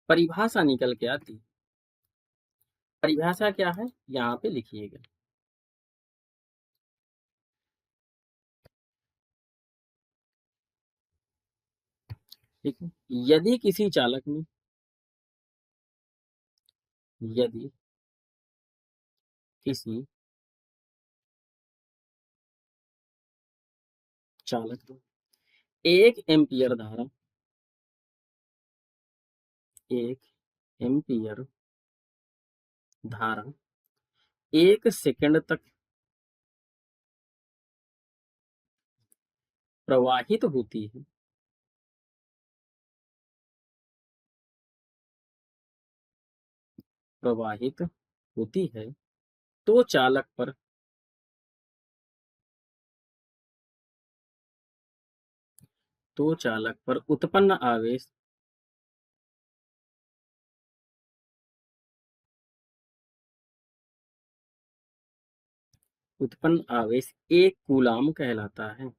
परिभाषा निकल के आती। परिभाषा क्या है यहाँ पे लिखिएगा। ठीक है, यदि किसी चालक में, यदि किसी चालक में 1 एम्पियर धारा, 1 एम्पियर धारा 1 सेकेंड तक प्रवाहित होती है, प्रवाहित होती है, तो चालक पर, तो चालक पर उत्पन्न आवेश, उत्पन्न आवेश 1 कूलाम कहलाता है।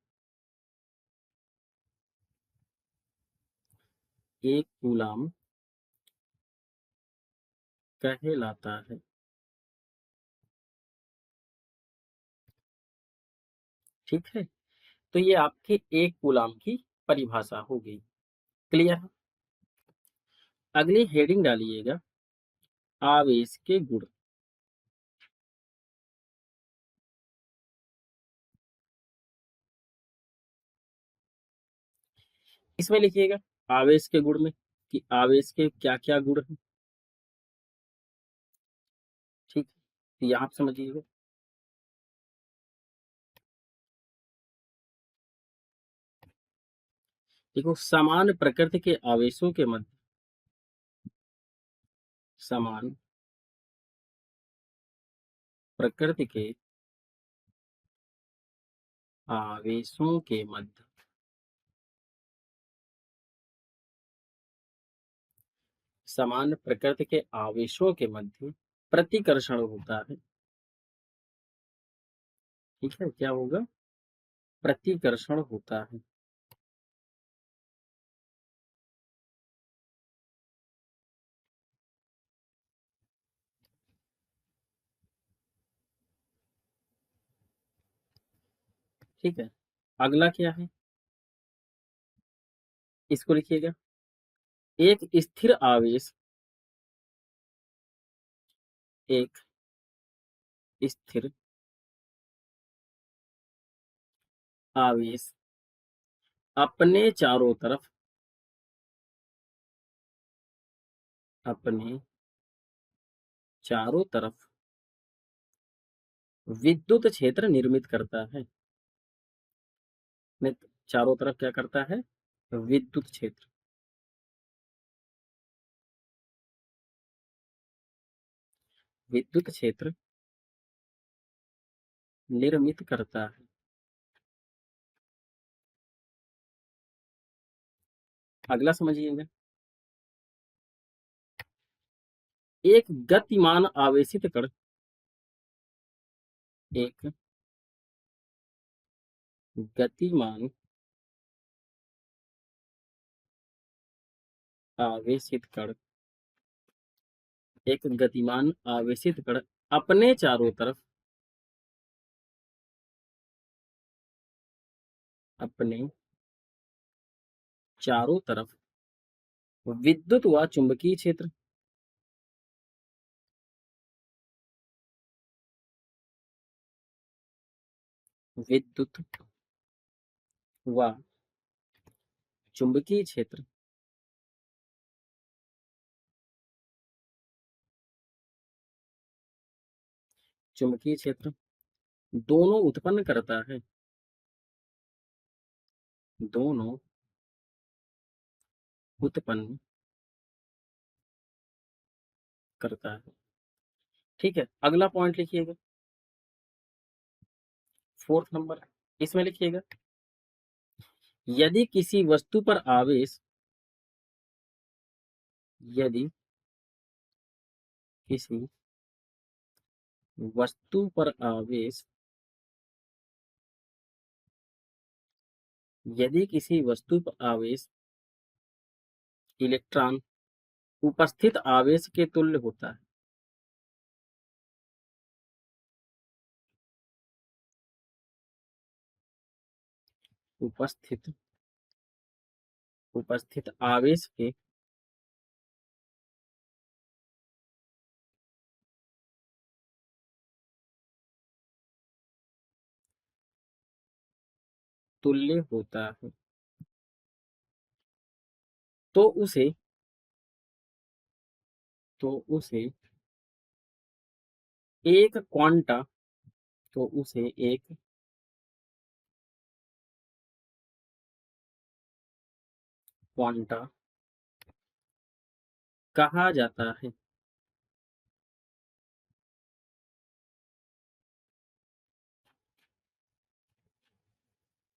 1 कूलाम कहलाता है। ठीक है, तो ये आपके 1 कूलाम की परिभाषा हो गई। क्लियर है? अगली हेडिंग डालिएगा आवेश के गुण। इसमें लिखिएगा आवेश के गुण में कि आवेश के क्या क्या गुण हैं। ठीक है, तो यहाँ आप समझिएगा, देखो समान प्रकृति के आवेशों के मध्य, समान प्रकृति के आवेशों के मध्य समान प्रकृति के आवेशों के मध्य प्रतिकर्षण होता है। ठीक है, क्या होगा? प्रतिकर्षण होता है। ठीक है, अगला क्या है, इसको लिखिएगा। एक स्थिर आवेश, एक स्थिर आवेश अपने चारों तरफ, अपने चारों तरफ विद्युत क्षेत्र निर्मित करता है। अपने चारों तरफ क्या करता है? विद्युत क्षेत्र, विद्युत क्षेत्र निर्मित करता है। अगला समझिएगा। एक गतिमान आवेशित कण, एक गतिमान आवेशित कण, एक गतिमान आवेशित कण अपने चारों तरफ, अपने चारों तरफ विद्युत व चुंबकीय क्षेत्र, विद्युत व चुंबकीय क्षेत्र चुंबकीय क्षेत्र दोनों उत्पन्न करता है, दोनों उत्पन्न करता है। ठीक है, अगला पॉइंट लिखिएगा, फोर्थ नंबर, इसमें लिखिएगा। यदि किसी वस्तु पर आवेश, यदि किसी वस्तु पर आवेश, यदि किसी वस्तु पर आवेश इलेक्ट्रॉन उपस्थित आवेश के तुल्य होता है, उपस्थित उपस्थित आवेश के तुल्य होता है, तो उसे तो उसे एक क्वांटा, तो उसे एक क्वांटा कहा जाता है।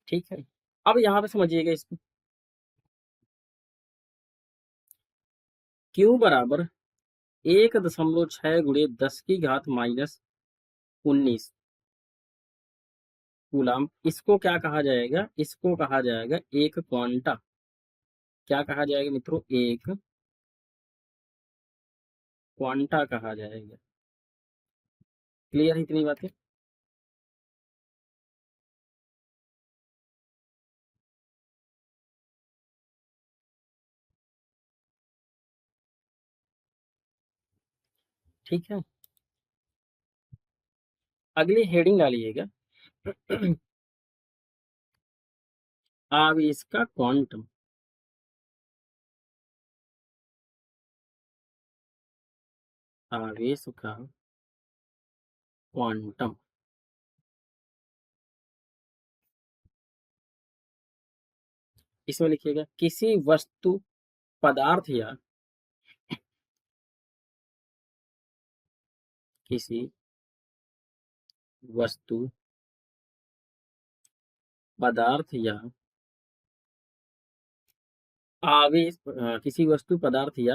ठीक है, अब यहाँ पे समझिएगा इसको। क्यू बराबर 1.6 × 10⁻⁻19 कूलाम, इसको क्या कहा जाएगा? इसको कहा जाएगा एक क्वांटा। क्या कहा जाएगा मित्रों? एक क्वांटा कहा जाएगा। क्लियर है इतनी बातें? ठीक है, अगली हेडिंग डालिएगा। आवेश का क्वांटम, आवेश का क्वांटम। इसमें लिखिएगा किसी वस्तु पदार्थ या किसी वस्तु पदार्थ या आवेश किसी वस्तु पदार्थ या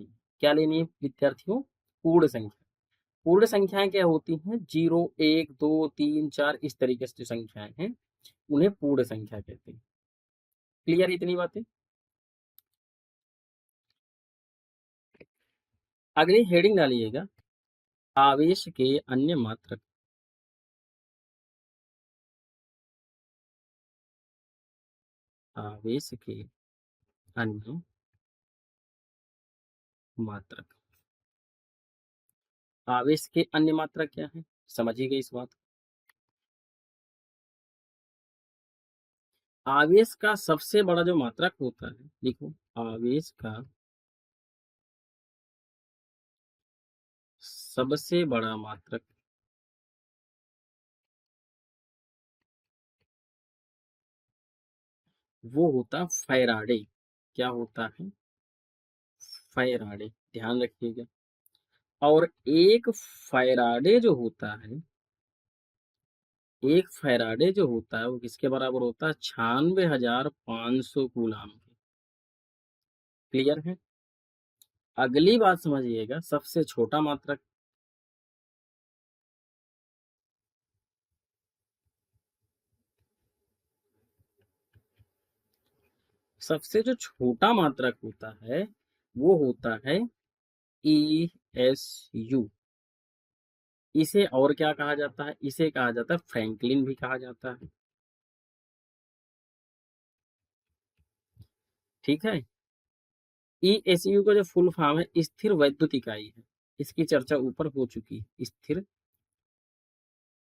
लेनी है। क्या लेनी है विद्यार्थियों? पूर्ण संख्या। पूर्ण संख्याएं क्या होती हैं? 0, 1, 2, 3, 4 इस तरीके से जो संख्याएं हैं उन्हें पूर्ण संख्या कहते हैं। क्लियर इतनी बातें? अगली हेडिंग डालिएगा, आवेश के अन्य मात्रक। आवेश के अन्य मात्रक। आवेश के अन्य मात्रक क्या है? समझिएगा इस बात। आवेश का सबसे बड़ा जो मात्रक होता है, देखो आवेश का सबसे बड़ा मात्रक वो होता फैराडे। क्या होता है? फैराडे। ध्यान रखिएगा। और एक फैराडे जो होता है, एक फैराडे जो होता है वो किसके बराबर होता है? 96,500 कूलाम के। क्लियर है? अगली बात समझिएगा, सबसे छोटा मात्रक। सबसे जो छोटा मात्रक होता है वो होता है ESU। इसे और क्या कहा जाता है? इसे कहा जाता है फ्रैंकलिन भी कहा जाता है। ठीक है। ESU का जो फुल फॉर्म है स्थिर वैद्युत इकाई है। इसकी चर्चा ऊपर हो चुकी है। स्थिर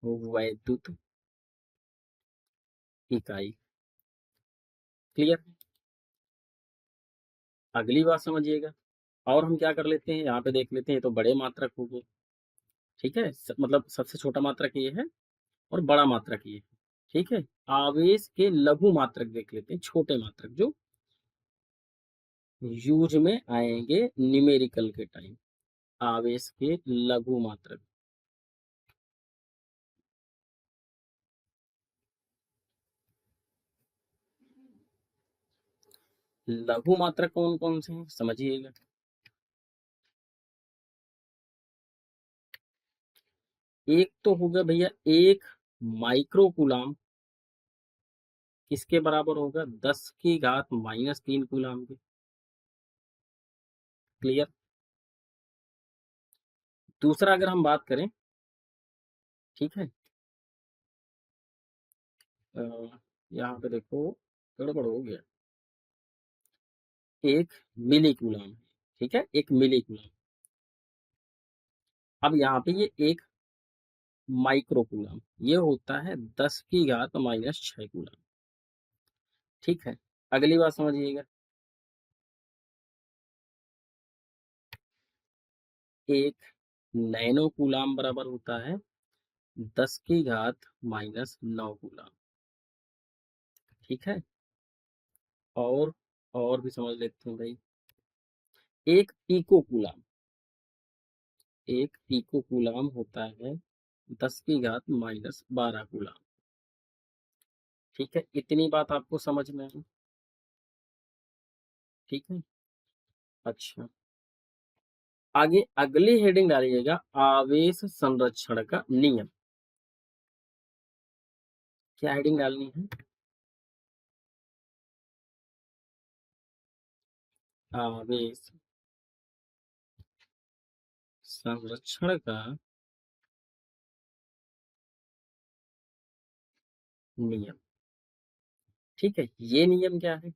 वैद्युत इकाई। क्लियर। अगली बात समझिएगा। और हम क्या कर लेते हैं, यहाँ पे देख लेते हैं, तो बड़े मात्रक हो गए। ठीक है, मतलब सबसे छोटा मात्रक ये है और बड़ा मात्रक ये है। ठीक है। आवेश के लघु मात्रक देख लेते हैं, छोटे मात्रक जो यूज में आएंगे न्यूमेरिकल के टाइम। आवेश के लघु मात्रक। लघु मात्रक कौन कौन से हैं समझिएगा। एक तो होगा भैया, एक माइक्रो कूलाम। किसके बराबर होगा? 10⁻³ कूलाम के। क्लियर। दूसरा अगर हम बात करें, ठीक है, अ, यहाँ पे देखो गड़बड़ हो गया। एक मिली कूलाम। ठीक है, एक मिली कूलाम। अब यहाँ पे ये एक माइक्रो कूलाम, ये होता है 10⁻⁻6 कूलाम। ठीक है। अगली बात समझिएगा। एक नैनो कूलाम बराबर होता है 10⁻⁻9 कूलाम। ठीक है। और और भी समझ लेते हैं भाई। एक पीको कूलाम, एक पीको कूलाम होता है 10⁻12 कूलाम। ठीक है, इतनी बात आपको समझ में आई? ठीक है। अच्छा, आगे अगली हेडिंग डालिएगा, आवेश संरक्षण का नियम। क्या हेडिंग डालनी है? आवेश संरक्षण का नियम। ठीक है, ये नियम क्या है?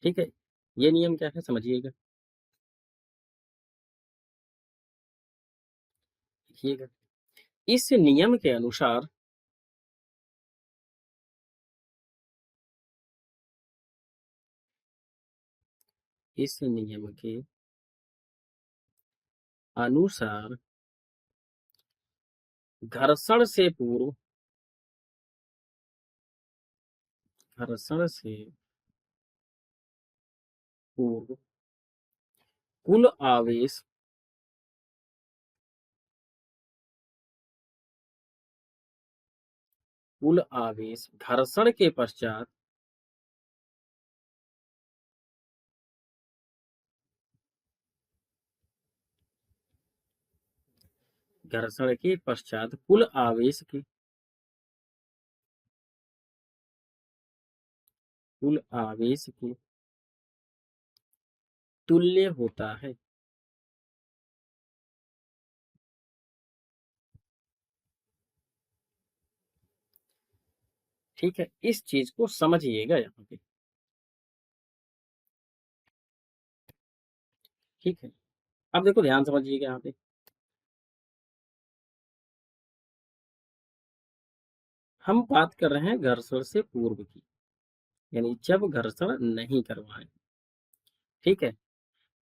ठीक है, ये नियम क्या है समझिएगा। देखिएगा, इस नियम के अनुसार इस नियम के अनुसार घर्षण से पूर्व, घर्षण से पूर्व कुल आवेश कुल आवेश घर्षण के पश्चात घर्षण के पश्चात कुल आवेश के तुल्य होता है। ठीक है, इस चीज को समझिएगा यहाँ पे। ठीक है, अब देखो ध्यान समझिएगा यहाँ पे। हम बात कर रहे हैं घर्षण से पूर्व की, यानी जब घर्षण नहीं करवाए। ठीक है।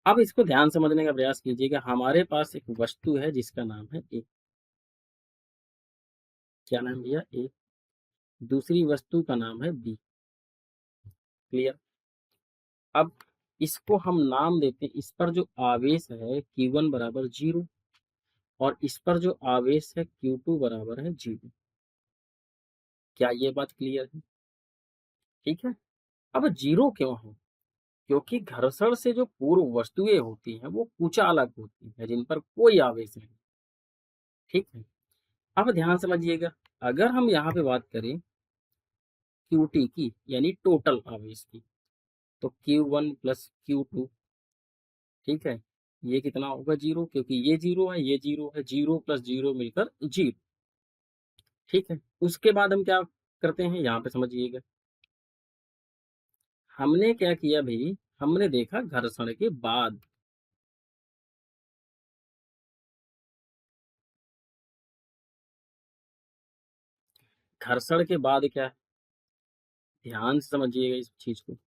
अब इसको ध्यान समझने का प्रयास कीजिएगा। हमारे पास एक वस्तु है जिसका नाम है ए। क्या नाम भैया? ए। दूसरी वस्तु का नाम है बी। क्लियर। अब इसको हम नाम देते हैं, इस पर जो आवेश है Q1 बराबर 0 और इस पर जो आवेश है Q2 बराबर है 0। क्या ये बात क्लियर है? ठीक है। अब 0 क्यों है? क्योंकि घर्षण से जो पूर्व वस्तुएं होती हैं वो कुचालक होती हैं, जिन पर कोई आवेश नहीं। ठीक है। अब ध्यान समझिएगा। अगर हम यहाँ पे बात करें Qt की, यानी टोटल आवेश की। तो Q1 प्लस Q2, ठीक है, ये कितना होगा 0, क्योंकि ये 0 है, ये 0 है, 0 प्लस 0 मिलकर 0। ठीक है, उसके बाद हम क्या करते हैं, यहाँ पे समझिएगा। हमने क्या किया भाई, हमने देखा घर्षण के बाद, घर्षण के बाद क्या, ध्यान से समझिएगा इस चीज को।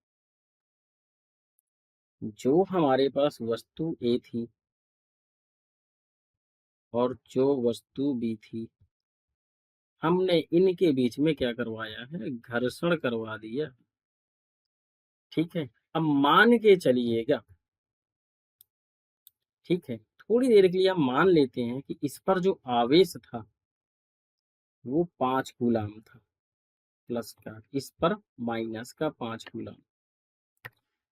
जो हमारे पास वस्तु ए थी और जो वस्तु बी थी, हमने इनके बीच में क्या करवाया है, घर्षण करवा दिया। ठीक है, अब मान के चलिएगा, ठीक है, थोड़ी देर के लिए हम मान लेते हैं कि इस पर जो आवेश था वो 5 कूलाम था, प्लस का, इस पर माइनस का 5 कूलाम।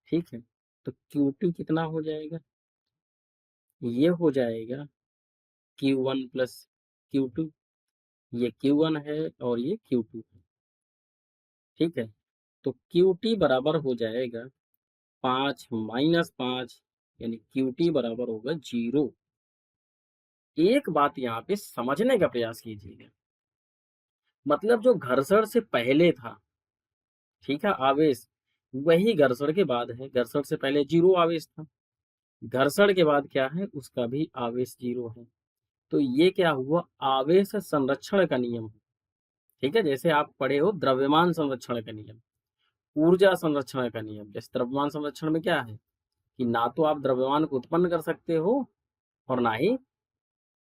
ठीक है, तो Q2 कितना हो जाएगा, ये हो जाएगा Q1 प्लस Q2, ये Q1 है और ये Q2 है। ठीक है, तो QT बराबर हो जाएगा 5 - 5, यानी QT बराबर होगा 0। एक बात यहाँ पे समझने का प्रयास कीजिएगा, मतलब जो घर्षण से पहले था, ठीक है, आवेश, वही घर्षण के बाद है। घर्षण से पहले 0 आवेश था, घर्षण के बाद क्या है, उसका भी आवेश 0 है। तो ये क्या हुआ, आवेश संरक्षण का नियम है। ठीक है, जैसे आप पढ़े हो द्रव्यमान संरक्षण का नियम, ऊर्जा संरक्षण का नियम। जैसे द्रव्यमान संरक्षण में क्या है कि ना तो आप द्रव्यमान को उत्पन्न कर सकते हो और ना ही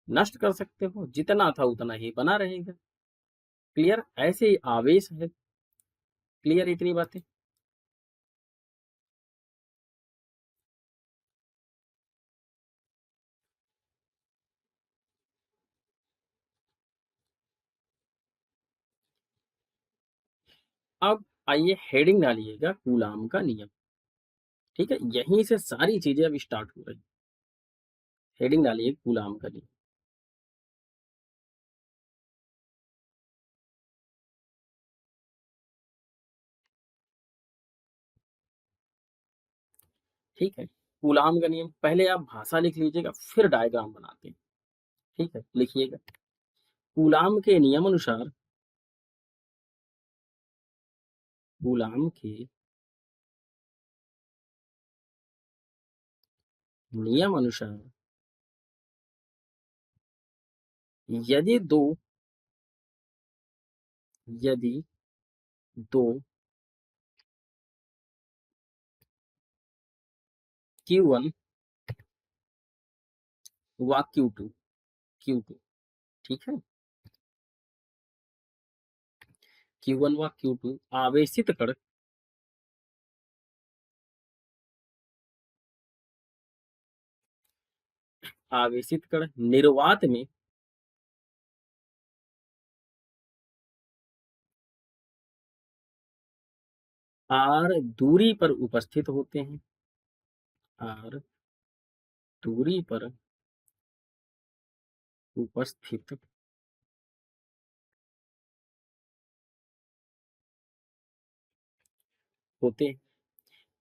नष्ट कर सकते हो, जितना था उतना ही बना रहेगा। क्लियर, ऐसे ही आवेश है। क्लियर इतनी बातें। अब आइए हेडिंग डालिएगा कूलाम का नियम। ठीक है, यहीं से सारी चीजें अब स्टार्ट हो रही। हेडिंग डालिए कूलाम का नियम। ठीक है, कूलाम का नियम, पहले आप भाषा लिख लीजिएगा, फिर डायग्राम बनाते हैं। ठीक है, लिखिएगा, कूलाम के नियम अनुसार, कूलाम के नियम अनुसार यदि दो, यदि दो Q1 व Q2, Q2, ठीक है, Q1 व Q2 आवेशित कण, आवेशित कण निर्वात में r दूरी पर उपस्थित होते हैं, r दूरी पर उपस्थित होते हैं,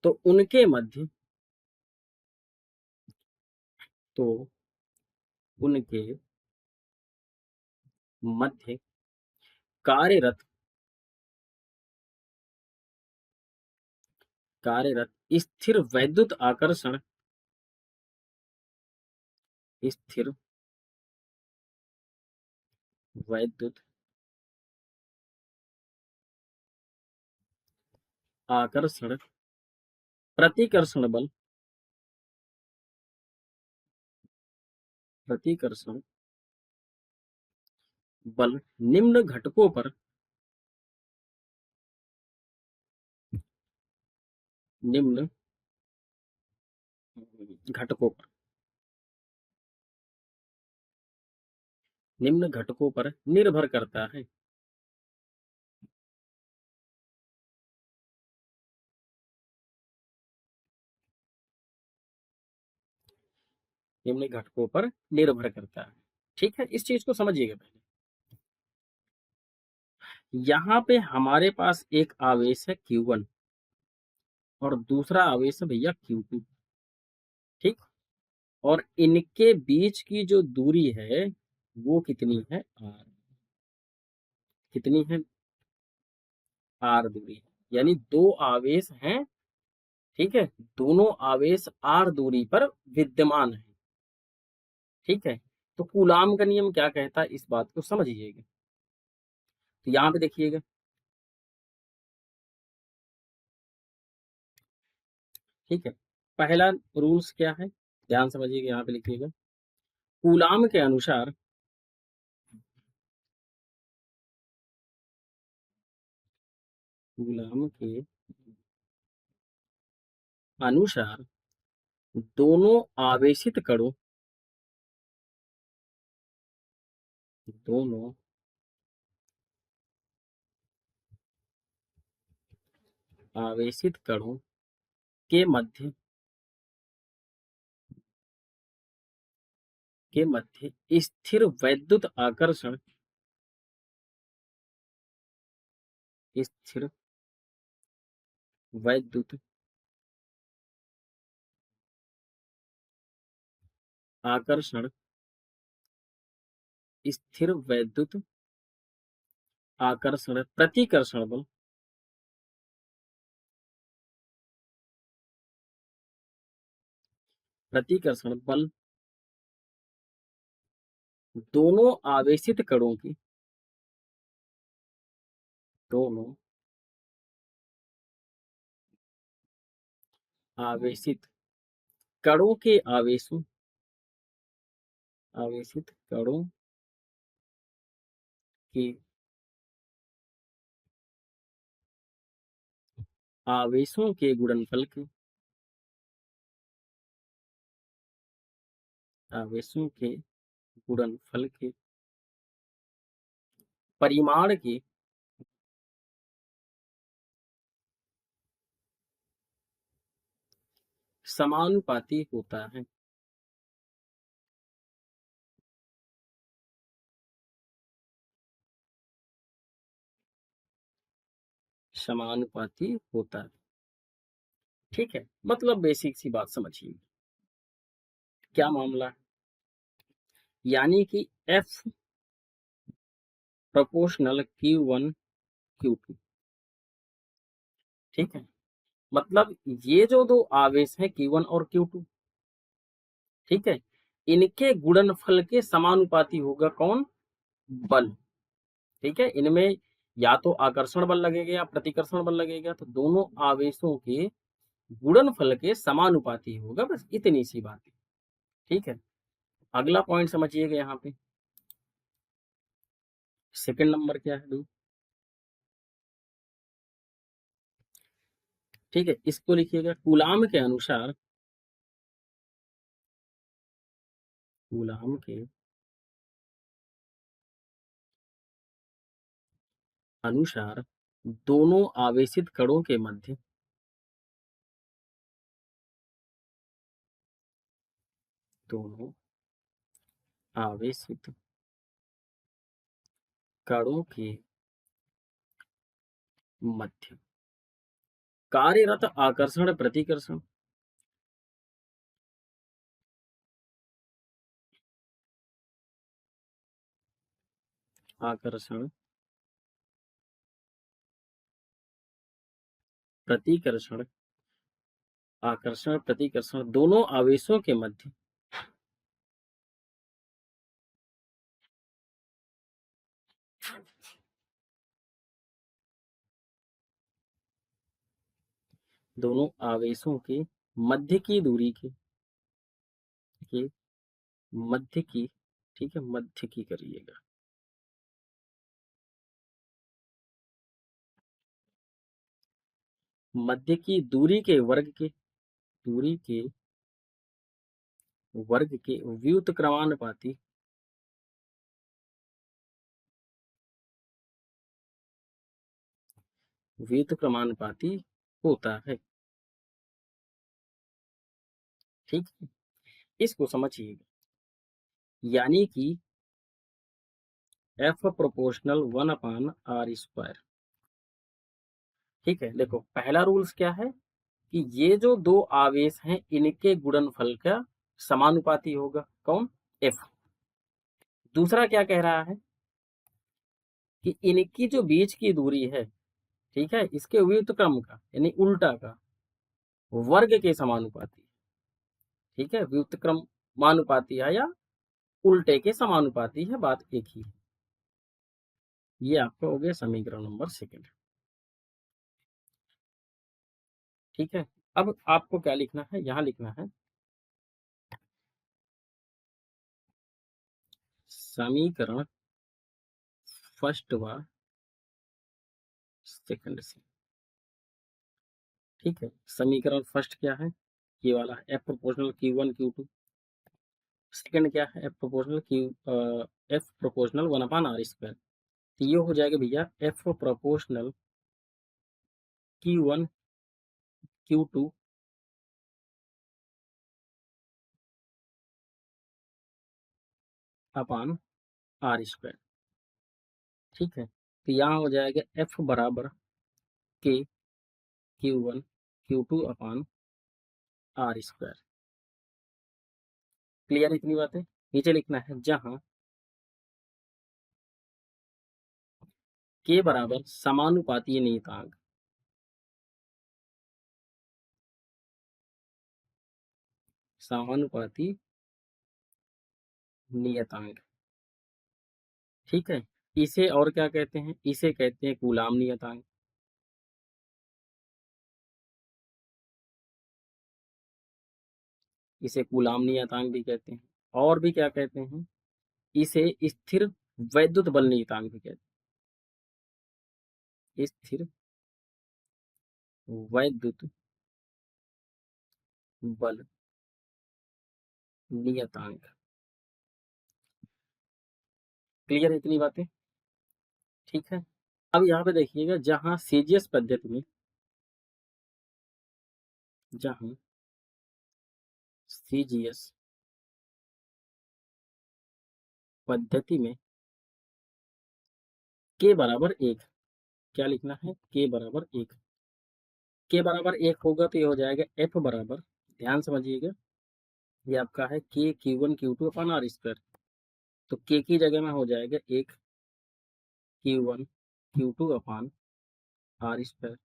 तो उनके मध्य, तो उनके मध्य कार्यरत, कार्यरत स्थिर वैद्युत आकर्षण, स्थिर वैद्युत आकर्षण प्रतिकर्षण बल, प्रतिकर्षण बल निम्न घटकों पर, निम्न घटकों पर, निम्न घटकों पर निर्भर करता है। निम्न घटकों पर निर्भर करता है। ठीक है, इस चीज को समझिएगा पहले। यहाँ पे हमारे पास एक आवेश है Q1 और दूसरा आवेश है भैया Q2, ठीक। और इनके बीच की जो दूरी है वो कितनी है, R। कितनी है, R दूरी, यानी दो आवेश हैं, ठीक है। दोनों आवेश R दूरी पर विद्यमान है, ठीक है। तो कूलाम का नियम क्या कहता है, इस बात को समझिएगा। तो यहाँ पे देखिएगा, ठीक है। पहला रूल्स क्या है, ध्यान समझिएगा, यहाँ पे लिखिएगा। कूलाम के अनुसार कूलाम के अनुसार दोनों आवेशित कणों, दोनों आवेशित कणों के मध्य स्थिर वैद्युत आकर्षण, स्थिर वैद्युत आकर्षण, स्थिर वैद्युत आकर्षण प्रतिकर्षण बल, प्रतिकर्षण बल दोनों आवेशित कणों की, दोनों आवेशित कणों के आवेशों, आवेशित कणों के आवेशों के गुणनफल के, आवेशों के गुणनफल के परिमाण के समानुपाती होता है, समानुपाती होता है, ठीक है। मतलब बेसिक सी बात समझिए, क्या मामला है, यानी कि F प्रोपोर्शनल Q1 Q2, ठीक है। मतलब ये जो दो आवेश हैं Q1 और Q2, ठीक है, इनके गुणनफल के समानुपाती होगा कौन, बल, ठीक है। इनमें या तो आकर्षण बल लगेगा या प्रतिकर्षण बल लगेगा, तो दोनों आवेशों के गुणनफल के समानुपाती होगा, बस इतनी सी बात है, ठीक है। अगला पॉइंट समझिएगा यहाँ पे, सेकंड नंबर क्या है भाई, ठीक है। इसको लिखिएगा, कूलाम के अनुसार, कूलाम के अनुसार दोनों आवेशित कणों के मध्य, दोनों आवेशित कणों के मध्य कार्यरत आकर्षण प्रतिकर्षण, आकर्षण प्रतिकर्षण, आकर्षण प्रतिकर्षण दोनों आवेशों के मध्य, दोनों आवेशों के मध्य की दूरी के मध्य की, ठीक है, मध्य की करिएगा, मध्य की दूरी के वर्ग के, दूरी के वर्ग के व्युत्क्रमानुपाती, व्युत्क्रमानुपाती होता है, ठीक है। इसको समझिएगा, यानी कि एफ प्रोपोर्शनल 1/r²। ठीक है, देखो पहला रूल्स क्या है कि ये जो दो आवेश हैं इनके गुणनफल का समानुपाती होगा, कौन, एफ। दूसरा क्या कह रहा है कि इनकी जो बीच की दूरी है, ठीक है, इसके व्युत्क्रम का यानी उल्टा का वर्ग के समानुपाती। ठीक है, व्युत्क्रम मानुपाती है या उल्टे के समानुपाती है, बात एक ही है। ये आपका हो गया समीकरण नंबर सेकंड। ठीक है, अब आपको क्या लिखना है, यहां लिखना है समीकरण फर्स्ट व सेकंड से। ठीक है, समीकरण फर्स्ट क्या है, ये वाला F proportional Q1 Q2। Second क्या है, एफ प्रोपोर्शनल 1/r²। तो ये हो जाएगा भैया एफ प्रोपोर्शनल Q1 Q2 अपान r²। ठीक है, तो यहाँ हो जाएगा एफ बराबर के Q1 Q2 अपान r²। क्लियर इतनी बातें। नीचे लिखना है जहां के बराबर समानुपातीय नियतांक, समानुपाती नियतांक। ठीक है, इसे और क्या कहते हैं, इसे कहते हैं कूलाम नियतांक। इसे कूलाम नियतांक भी कहते हैं, और भी क्या कहते हैं, इसे स्थिर वैद्युत बल नियतांक भी कहते हैं, स्थिर वैद्युत बल नियतांक। क्लियर है इतनी बातें। ठीक है, अब यहाँ पे देखिएगा जहां सीजीएस पद्धति में, जहां सीजीएस पद्धति में के बराबर एक, क्या लिखना है, के बराबर एक। के बराबर एक होगा तो ये हो जाएगा एफ बराबर, ध्यान समझिएगा, ये आपका है के Q1 Q2 अपन r²। तो के की जगह में हो जाएगा एक Q1 Q2 अपान r²।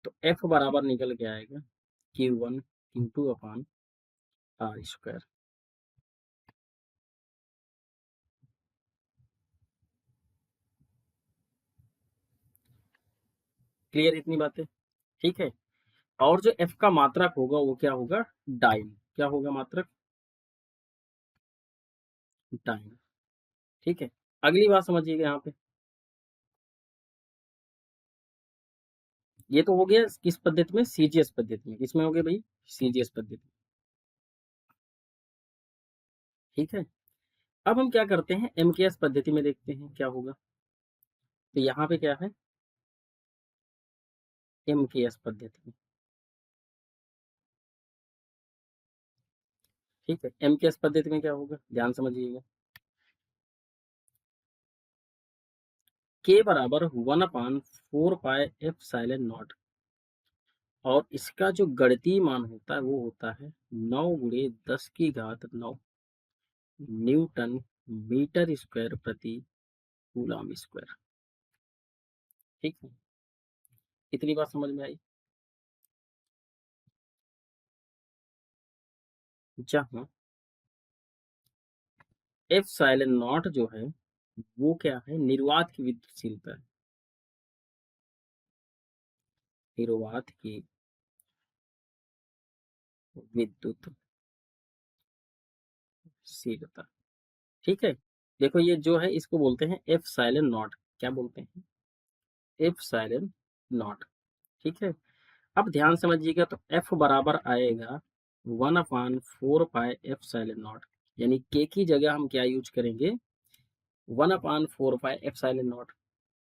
तो एफ बराबर निकल के आएगा Q1 Q2 अपान r²। क्लियर इतनी बातें। ठीक है, और जो एफ का मात्रक होगा वो क्या होगा, डाइन। क्या होगा मात्रक, डाइन। ठीक है, अगली बात समझिएगा यहाँ पे, ये तो हो गया किस पद्धति में, सीजीएस पद्धति में। किसमें हो गया भाई, सीजीएस पद्धति। ठीक है, अब हम क्या करते हैं, एमकेएस पद्धति में देखते हैं क्या होगा। तो यहाँ पे क्या है, एमकेएस पद्धति में। ठीक है, एमकेएस पद्धति में क्या होगा, ध्यान समझिएगा, के बराबर 1/4πε0। और इसका जो गणितीय मान होता है वो होता है 9 × 10⁹ न्यूटन मीटर स्क्वायर प्रति कूलम स्क्वायर। ठीक है, इतनी बात समझ में आई। जहां ε0 जो है वो क्या है, निर्वात की विद्युतशीलता है, निर्वात की विद्युतशीलता। ठीक है, देखो ये जो है इसको बोलते हैं ε0। क्या बोलते हैं, ε0। ठीक है, अब ध्यान समझिएगा, तो एफ बराबर आएगा 1/4πε0, यानी के की जगह हम क्या यूज करेंगे, 1/4πε0।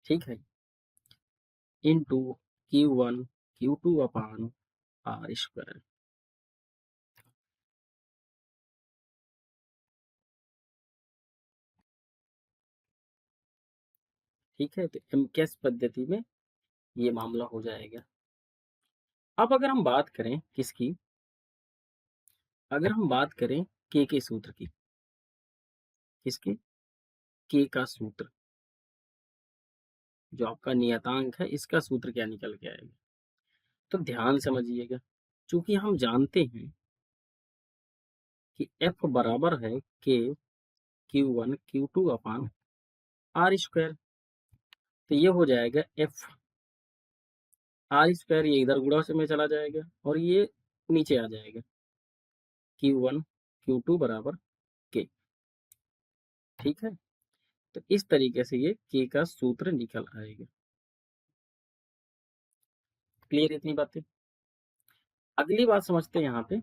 ठीक है, इंटू Q1 Q2 अपान r²। ठीक है, तो एमकेस पद्धति में ये मामला हो जाएगा। अब अगर हम बात करें किसकी, अगर हम बात करें के सूत्र की, किसके, के का सूत्र, जो आपका नियतांक है इसका सूत्र क्या निकल के आएगा, तो ध्यान समझिएगा। चूंकि हम जानते हैं कि एफ बराबर है के Q1 Q2 upon R square, तो ये हो जाएगा एफ आर स्क्वायर, ये इधर गुणा से में चला जाएगा और ये नीचे आ जाएगा, Q1 Q2 बराबर के। ठीक है, तो इस तरीके से ये के का सूत्र निकल आएगा। क्लियर इतनी बातें। अगली बात समझते हैं यहाँ पे,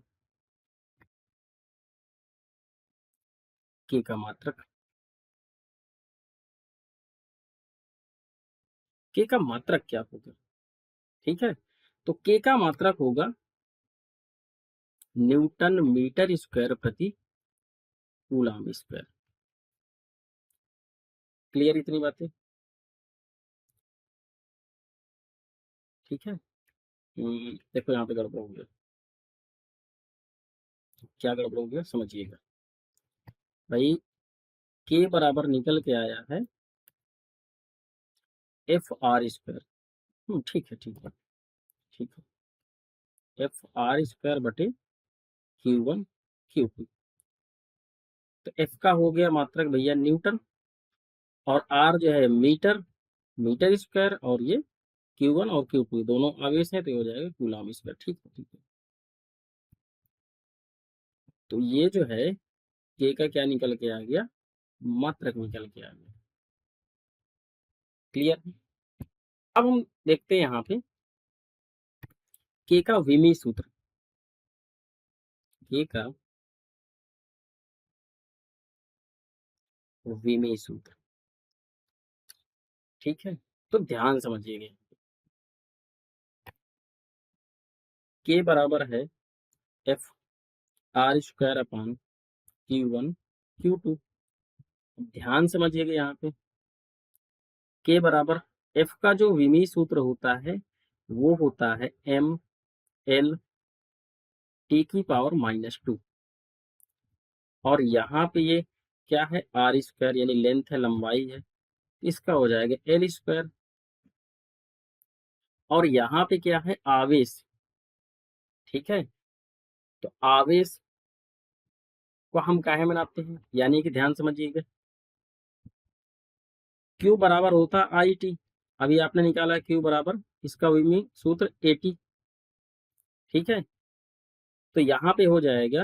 के का मात्रक। के का मात्रक क्या होगा, ठीक है, तो के का मात्रक होगा न्यूटन मीटर स्क्वायर प्रति कूलम स्क्वायर। क्लियर इतनी बातें। ठीक है, देखो यहाँ पे गड़बड़ हो गया, क्या गड़बड़ हो गया समझिएगा भाई। के बराबर निकल के आया है एफ आर स्क्वायर। ठीक है, ठीक है, ठीक है, एफ आर स्क्वायर बटे Q1 Q2। तो एफ का हो गया मात्रक भैया न्यूटन, और आर जो है मीटर, मीटर स्क्वायर, और ये Q1 और Q2 दोनों आवेश हैं तो ये हो जाएगा कूलम स्क्वायर। ठीक है, ठीक है, तो ये जो है के का क्या निकल के आ गया, मात्रक निकल के आ गया। क्लियर। अब हम देखते हैं यहाँ पे के का विमी सूत्र, के का विमी सूत्र। ठीक है, तो ध्यान समझिएगा, के बराबर है F R square upon Q1 Q2। ध्यान समझिएगा यहाँ पे, के बराबर एफ का जो विमी सूत्र होता है वो होता है ML T⁻², और यहाँ पे ये क्या है, आर स्क्वायर यानी लेंथ है, लंबाई है, इसका हो जाएगा एल स्क्वायर। और यहाँ पे क्या है, आवेश। ठीक है, तो आवेश को हम काहे में नापते हैं, यानी कि ध्यान समझिएगा, Q बराबर होता आई टी, अभी आपने निकाला है Q बराबर, इसका विमी सूत्र AT। ठीक है, तो यहाँ पे हो जाएगा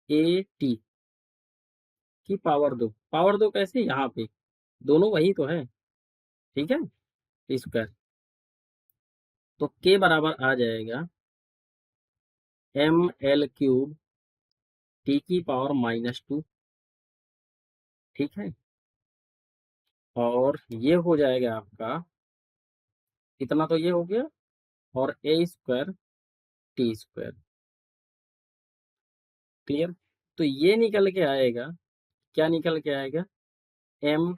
AT की पावर 2, पावर 2 कैसे, यहाँ पे दोनों वही तो है। ठीक है, स्क्वायर, तो के बराबर आ जाएगा ML³ T⁻²। ठीक है, और ये हो जाएगा आपका, इतना तो ये हो गया, और A²T²। क्लियर, तो ये निकल के आएगा, क्या निकल के आएगा, ML³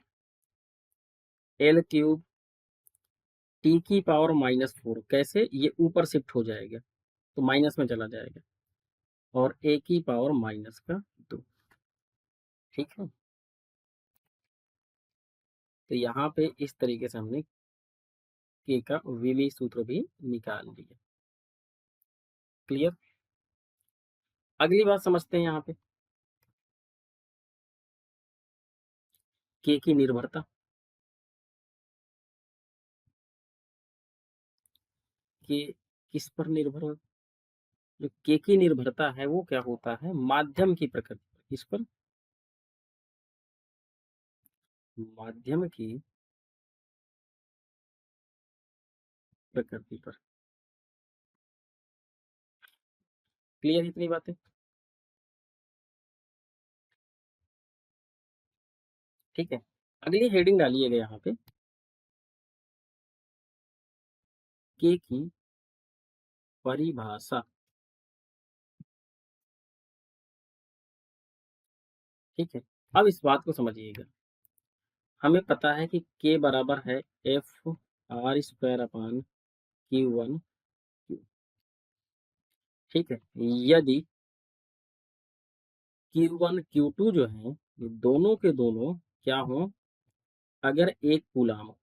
T⁻⁻4। कैसे, ये ऊपर शिफ्ट हो जाएगा तो माइनस में चला जाएगा, और A⁻²। ठीक है, तो यहाँ पे इस तरीके से हमने के का विमी सूत्र भी निकाल लिया। क्लियर। अगली बात समझते हैं यहाँ पे, के की निर्भरता। के किस पर निर्भर हो, जो के की निर्भरता है वो क्या होता है, माध्यम की प्रकृति पर। किस पर, माध्यम की प्रकृति पर। क्लियर इतनी बातें। ठीक है, अगली हेडिंग डालिएगा यहाँ पे, के की परिभाषा। ठीक है, अब इस बात को समझिएगा, हमें पता है कि k बराबर है F R square upon Q1 ठीक है। यदि Q1 Q2 जो है ये दोनों के दोनों क्या हो, अगर 1 कूलाम हो,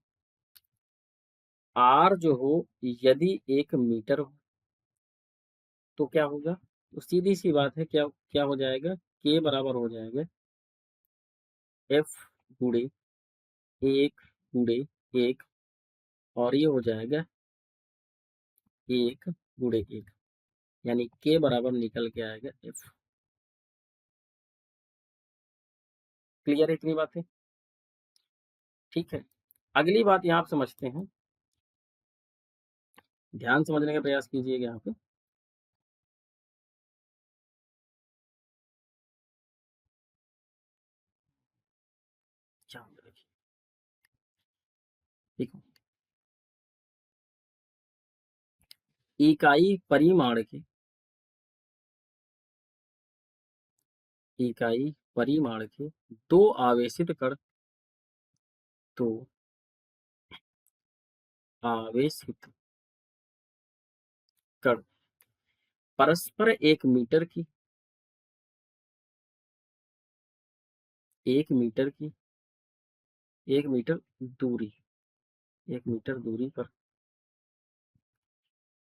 R जो हो यदि 1 मीटर हो, तो क्या होगा? तो सीधी सी बात है, क्या क्या हो जाएगा? K बराबर हो जाएगा F गुणे 1 और ये हो जाएगा 1 गुणे 1, यानी K बराबर निकल के आएगा F। क्लियर है इतनी बातें? ठीक है। अगली बात यहाँ आप समझते हैं, ध्यान समझने का प्रयास कीजिएगा यहाँ पे। ध्यान रखिए, देखो इकाई परिमाण के दो आवेशित कण, दो आवेशित कण परस्पर 1 मीटर की 1 मीटर दूरी 1 मीटर दूरी पर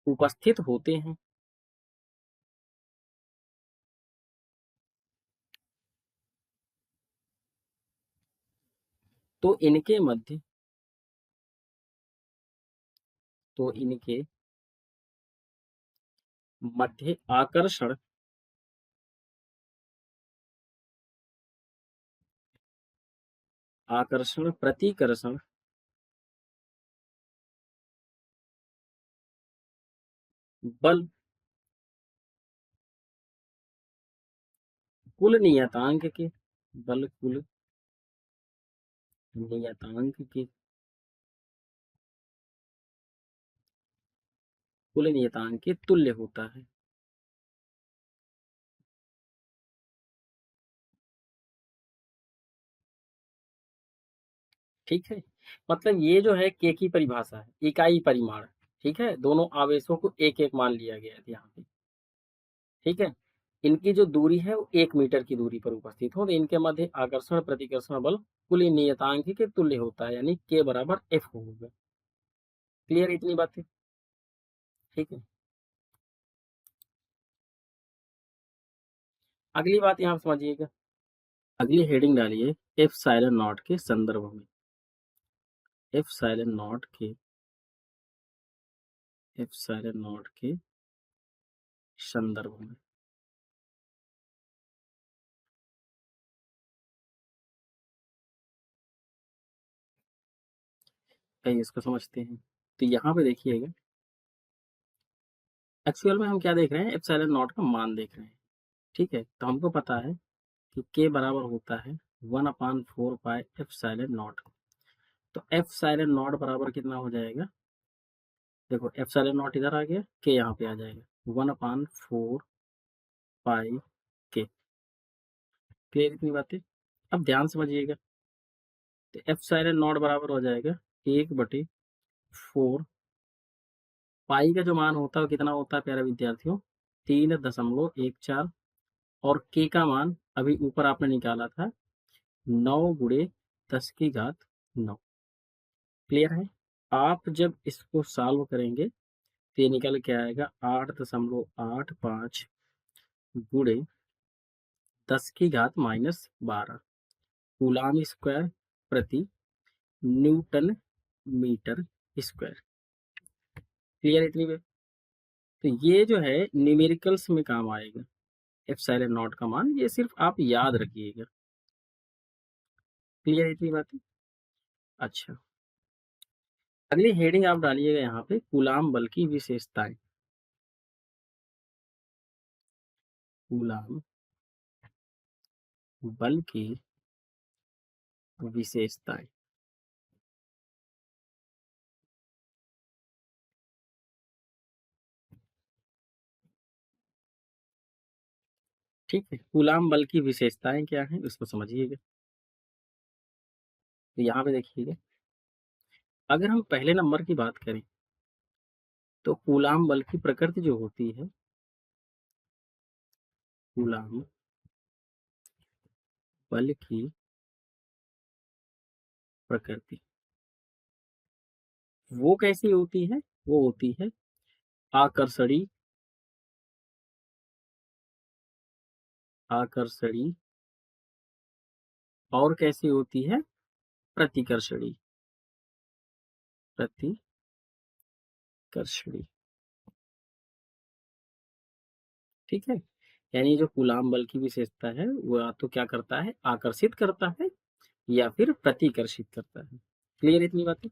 उपस्थित होते हैं, तो इनके मध्य तो इनके मध्य आकर्षण प्रतिकर्षण बल कुल नियतांक के बल कुल नियतांक के तुल्य होता है। ठीक है, मतलब ये जो है के की परिभाषा है, इकाई परिमाण। ठीक है, दोनों आवेशों को एक एक मान लिया गया है यहाँ पे। ठीक है, इनकी जो दूरी है वो 1 मीटर की दूरी पर उपस्थित हो, तो इनके मध्य आकर्षण प्रतिकर्षण बल कुल नियतांक के तुल्य होता है, यानी के बराबर एफ होगा। क्लियर इतनी बातें? ठीक है, अगली बात यहाँ समझिएगा, अगली हेडिंग डालिए एफ साइलन नॉट के संदर्भ में। एफ साइलन नॉट के संदर्भ में। कहीं इसको समझते हैं, तो यहाँ पे देखिएगा, एक्चुअल में हम क्या देख रहे हैं? एप्सिलॉन नॉट का मान देख रहे हैं। ठीक है, तो हमको पता है कि के बराबर होता है 1/4 पाई एप्सिलॉन नॉट। तो एप्सिलॉन नॉट बराबर कितना हो जाएगा? देखो एप्सिलॉन नॉट इधर आ गया, के यहाँ पे आ जाएगा 1/4 पाई के। क्लियर इतनी बातें? अब ध्यान समझिएगा, तो एप्सिलॉन नॉट बराबर हो जाएगा 1/4। पाई का जो मान होता है वो कितना होता है प्यारे विद्यार्थियों? 3.14। और के का मान अभी ऊपर आपने निकाला था 9 × 10⁻৯। क्लियर है? आप जब इसको सॉल्व करेंगे तो ये निकल के आएगा 8.85 गुणे 10⁻−12 कूलाम स्क्वायर प्रति न्यूटन मीटर स्क्वायर। क्लियर इतनी बात? तो ये जो है न्यूमेरिकल्स में काम आएगा, एप्सिलॉन नॉट का मान, ये सिर्फ आप याद रखिएगा। क्लियर इतनी बात? अच्छा, अगली हेडिंग आप डालिएगा यहाँ पे कूलाम बल की विशेषताएं। कूलाम बल की विशेषताएं। ठीक है, कूलाम बल की विशेषताएं क्या हैं उसको समझिएगा। तो यहाँ पे देखिएगा, अगर हम पहले नंबर की बात करें तो कूलाम बल की प्रकृति जो होती है, कूलाम बल की प्रकृति वो कैसी होती है? वो होती है आकर्षणी, आकर्षणी, और कैसी होती है? प्रतिकर्षणी, प्रतिकर्षणी। ठीक है, यानी जो कूलाम बल की विशेषता है वो या तो क्या करता है, आकर्षित करता है या फिर प्रतिकर्षित करता है। क्लियर इतनी बातें?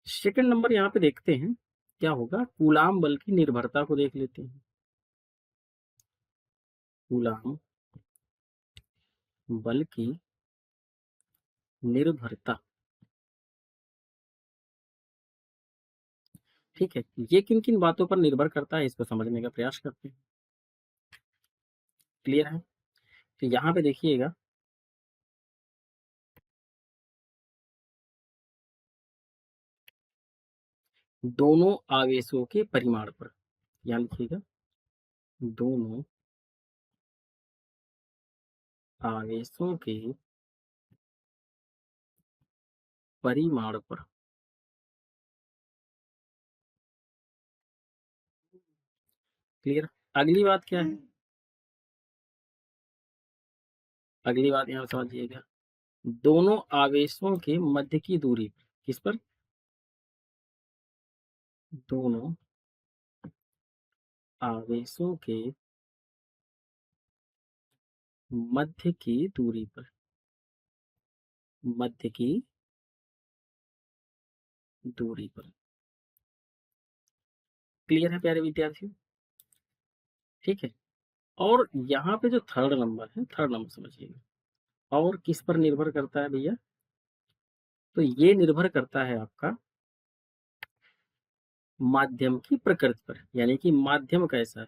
सेकंड नंबर यहाँ पे देखते हैं क्या होगा, कूलाम बल की निर्भरता को देख लेते हैं। कूलाम बल की निर्भरता, ठीक है, ये किन किन बातों पर निर्भर करता है इसको समझने का प्रयास करते हैं। क्लियर है? तो यहाँ पे देखिएगा, दोनों आवेशों के परिमाण पर, यहाँ लिखिएगा, दोनों आवेशों के परिमाण पर। क्लियर? अगली बात क्या है? अगली बात यहाँ समझिएगा, दोनों आवेशों के मध्य की दूरी पर, किस पर? दोनों आवेशों के मध्य की दूरी पर, मध्य की दूरी पर। क्लियर है प्यारे विद्यार्थियों? ठीक है, और यहाँ पे जो थर्ड नंबर है, थर्ड नंबर समझिएगा, और किस पर निर्भर करता है भैया? तो ये निर्भर करता है आपका माध्यम की प्रकृति पर, यानी कि माध्यम कैसा है,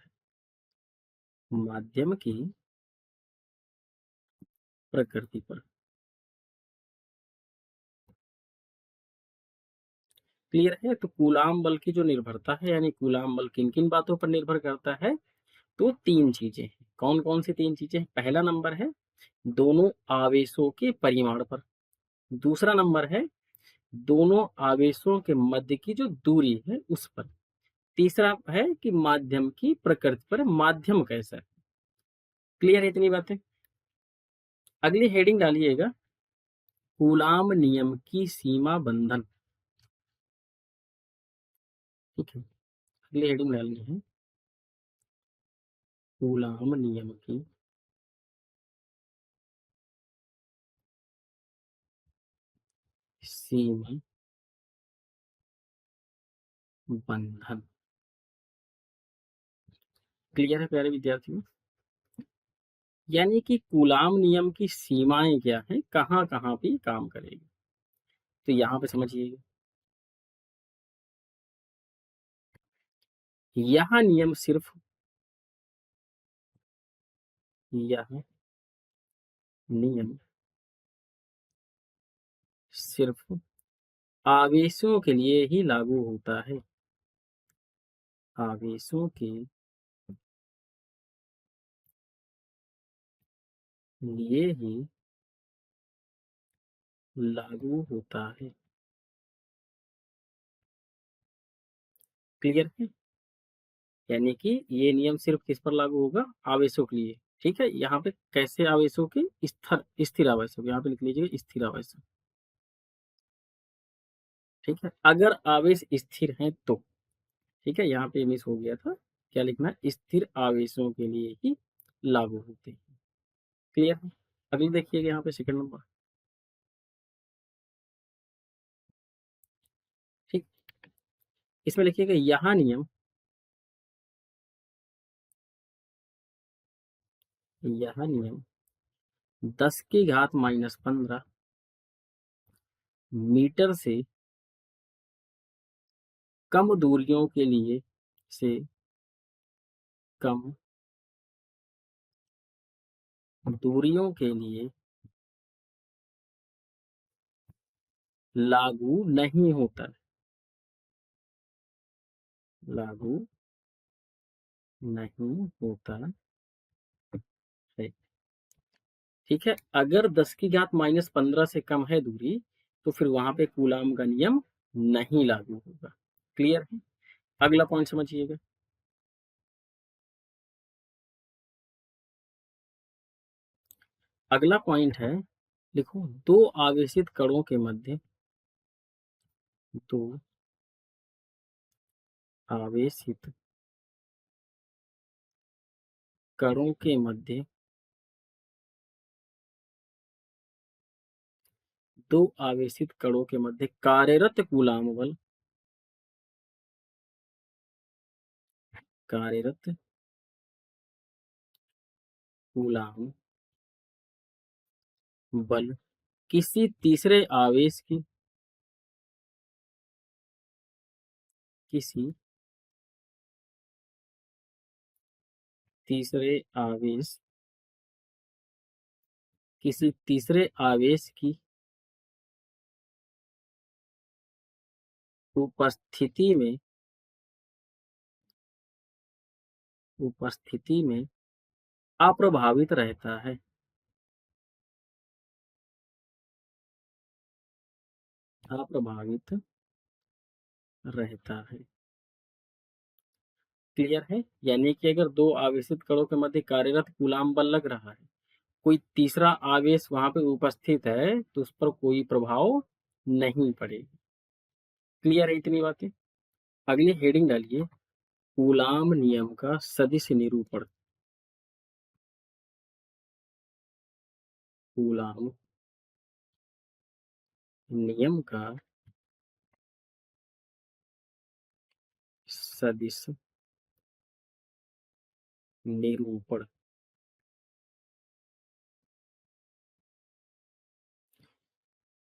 माध्यम की प्रकृति पर। क्लियर है? तो कूलाम बल की जो निर्भरता है, यानी कूलाम बल किन किन बातों पर निर्भर करता है, तो तीन चीजें हैं। कौन कौन सी तीन चीजें? पहला नंबर है दोनों आवेशों के परिमाण पर, दूसरा नंबर है दोनों आवेशों के मध्य की जो दूरी है उस पर, तीसरा है कि माध्यम की प्रकृति पर, माध्यम कैसा है। क्लियर है इतनी बातें? अगली हेडिंग डालिएगा, कूलाम नियम की सीमा बंधन। ठीक है, अगली हेडिंग डालनी है, कूलाम नियम की सीमा बंधन। क्लियर है प्यारे विद्यार्थियों? यानी कि कूलाम नियम की सीमाएं क्या है, कहाँ कहाँ पे काम करेगी, तो यहाँ पे समझिएगा, यह नियम सिर्फ, यह नियम सिर्फ आवेशों के लिए ही लागू होता है, आवेशों के लिए ही लागू होता है। क्लियर है? यानी कि ये नियम सिर्फ किस पर लागू होगा, आवेशों के लिए। ठीक है, यहाँ पे कैसे आवेशों के, स्थिर स्थिर आवेशों, यहाँ पे लिख लीजिएगा स्थिर आवेश। ठीक है, अगर आवेश स्थिर है तो, ठीक है, यहाँ पे मिस हो गया था, क्या लिखना है, स्थिर आवेशों के लिए ही लागू होते हैं। क्लियर है? अगली देखिएगा यहाँ पे सेकंड नंबर। ठीक, इसमें लिखिएगा यह नियम, यह नियम 10⁻⁻15 मीटर से कम दूरियों के लिए, से कम दूरियों के लिए लागू नहीं होता, लागू नहीं होता है। ठीक है, अगर 10 की घात -15 से कम है दूरी, तो फिर वहां पे कूलाम का नियम नहीं लागू होगा। क्लियर है? अगला पॉइंट समझिएगा। अगला पॉइंट है, लिखो, दो आवेशित कणों के मध्य, दो आवेशित कणों के मध्य दो आवेशित कणों के मध्य कार्यरत कूलाम बल, कार्यरत कूलाम बल किसी तीसरे आवेश की, किसी तीसरे आवेश, किसी तीसरे आवेश की उपस्थिति में, उपस्थिति में अप्रभावित रहता है, अप्रभावित रहता है। क्लियर है? यानी कि अगर दो आवेशित कणों के मध्य कार्यरत कूलाम बल लग रहा है, कोई तीसरा आवेश वहां पे उपस्थित है, तो उस पर कोई प्रभाव नहीं पड़ेगा। क्लियर है इतनी बातें? अगली हेडिंग डालिए, कूलाम नियम का सदिश निरूपण। कूलाम नियम का सदिश निरूपण।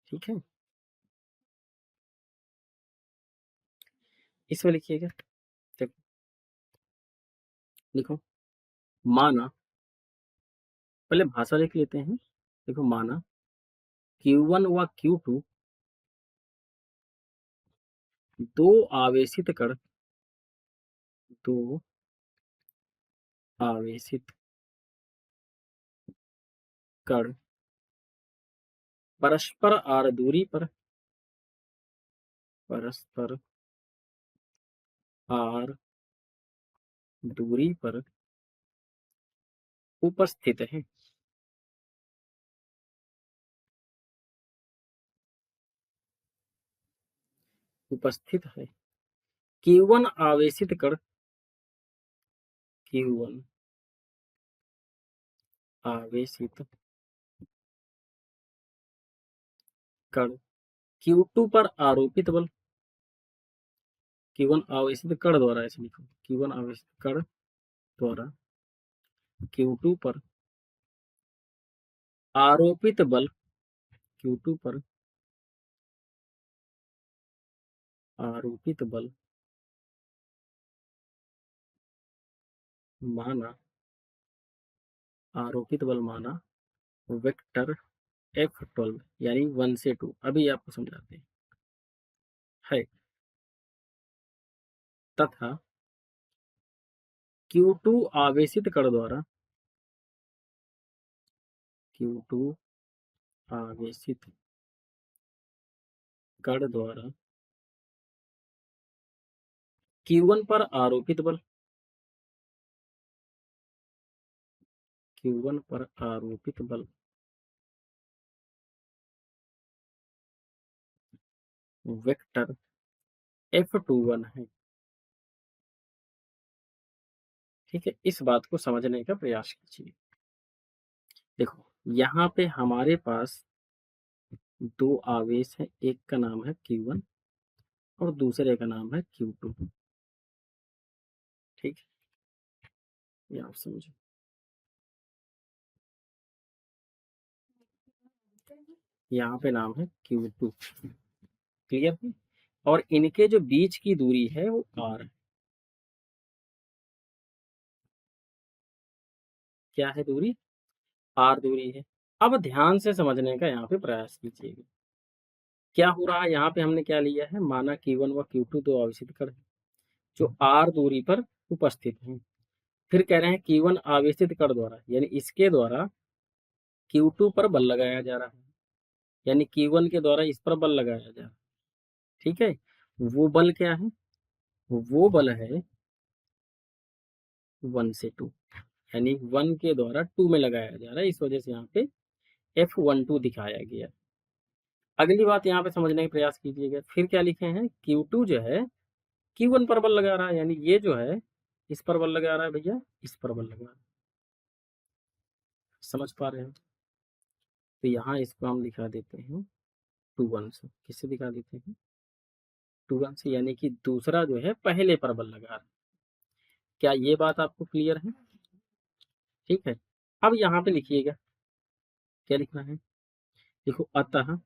ठीक है, इसमें लिखिएगा। देखो, लिखो, माना, पहले भाषा लिख लेते हैं। देखो, माना Q1 व Q2 दो आवेशित कण, दो आवेशित कण परस्पर आर दूरी पर, परस्पर आर दूरी पर उपस्थित है, उपस्थित है। Q1 आवेशित कण, Q1 आवेशित कण Q2 पर आरोपित बल, Q1 आवेशित कण द्वारा, ऐसे लिखो, Q1 आवेशित कण द्वारा Q2 पर आरोपित बल, Q2 पर आरोपित बल माना, आरोपित बल माना वेक्टर F12, यानी 1 से 2। अभी आपको समझाते हैं। है, तथा Q2 आवेशित कण द्वारा, Q2 आवेशित कण द्वारा Q1 पर आरोपित बल, Q1 पर आरोपित बल वेक्टर F21 है। ठीक है, इस बात को समझने का प्रयास कीजिए। देखो, यहाँ पे हमारे पास दो आवेश है, एक का नाम है Q1 और दूसरे का नाम है Q2। ठीक है, ये आप समझो। यहाँ पे नाम है Q2। क्लियर है? और इनके जो बीच की दूरी है वो R है। क्या है दूरी? R दूरी है। अब ध्यान से समझने का यहाँ पे प्रयास कीजिएगा। क्या हो रहा है यहाँ पे, हमने क्या लिया है, माना Q1 व Q2 दो आवेशित कण हैं जो r दूरी पर उपस्थित हैं। फिर कह रहे हैं Q1 आवेशित कण द्वारा, यानी इसके द्वारा Q2 पर बल लगाया जा रहा है, यानी Q1 के द्वारा इस पर बल लगाया जा रहा है। ठीक है, वो बल क्या है, वो बल है 1 से 2, यानी 1 के द्वारा 2 में लगाया जा रहा है, इस वजह से यहाँ पे F12 दिखाया गया। अगली बात यहाँ पे समझने का प्रयास कीजिएगा, फिर क्या लिखे हैं, Q2 जो है Q1 पर बल लगा रहा है, यानी ये जो है इस पर बल लगा रहा है भैया, इस पर बल लगा रहा है। समझ पा रहे हैं? तो यहाँ इसको हम दिखा देते हैं 2 1 से। किससे दिखा देते हैं, 2 1 से, यानी कि दूसरा जो है पहले पर बल लगा रहा है। क्या ये बात आपको क्लियर है? ठीक है, अब यहाँ पे लिखिएगा, क्या लिखना है, देखो, अतः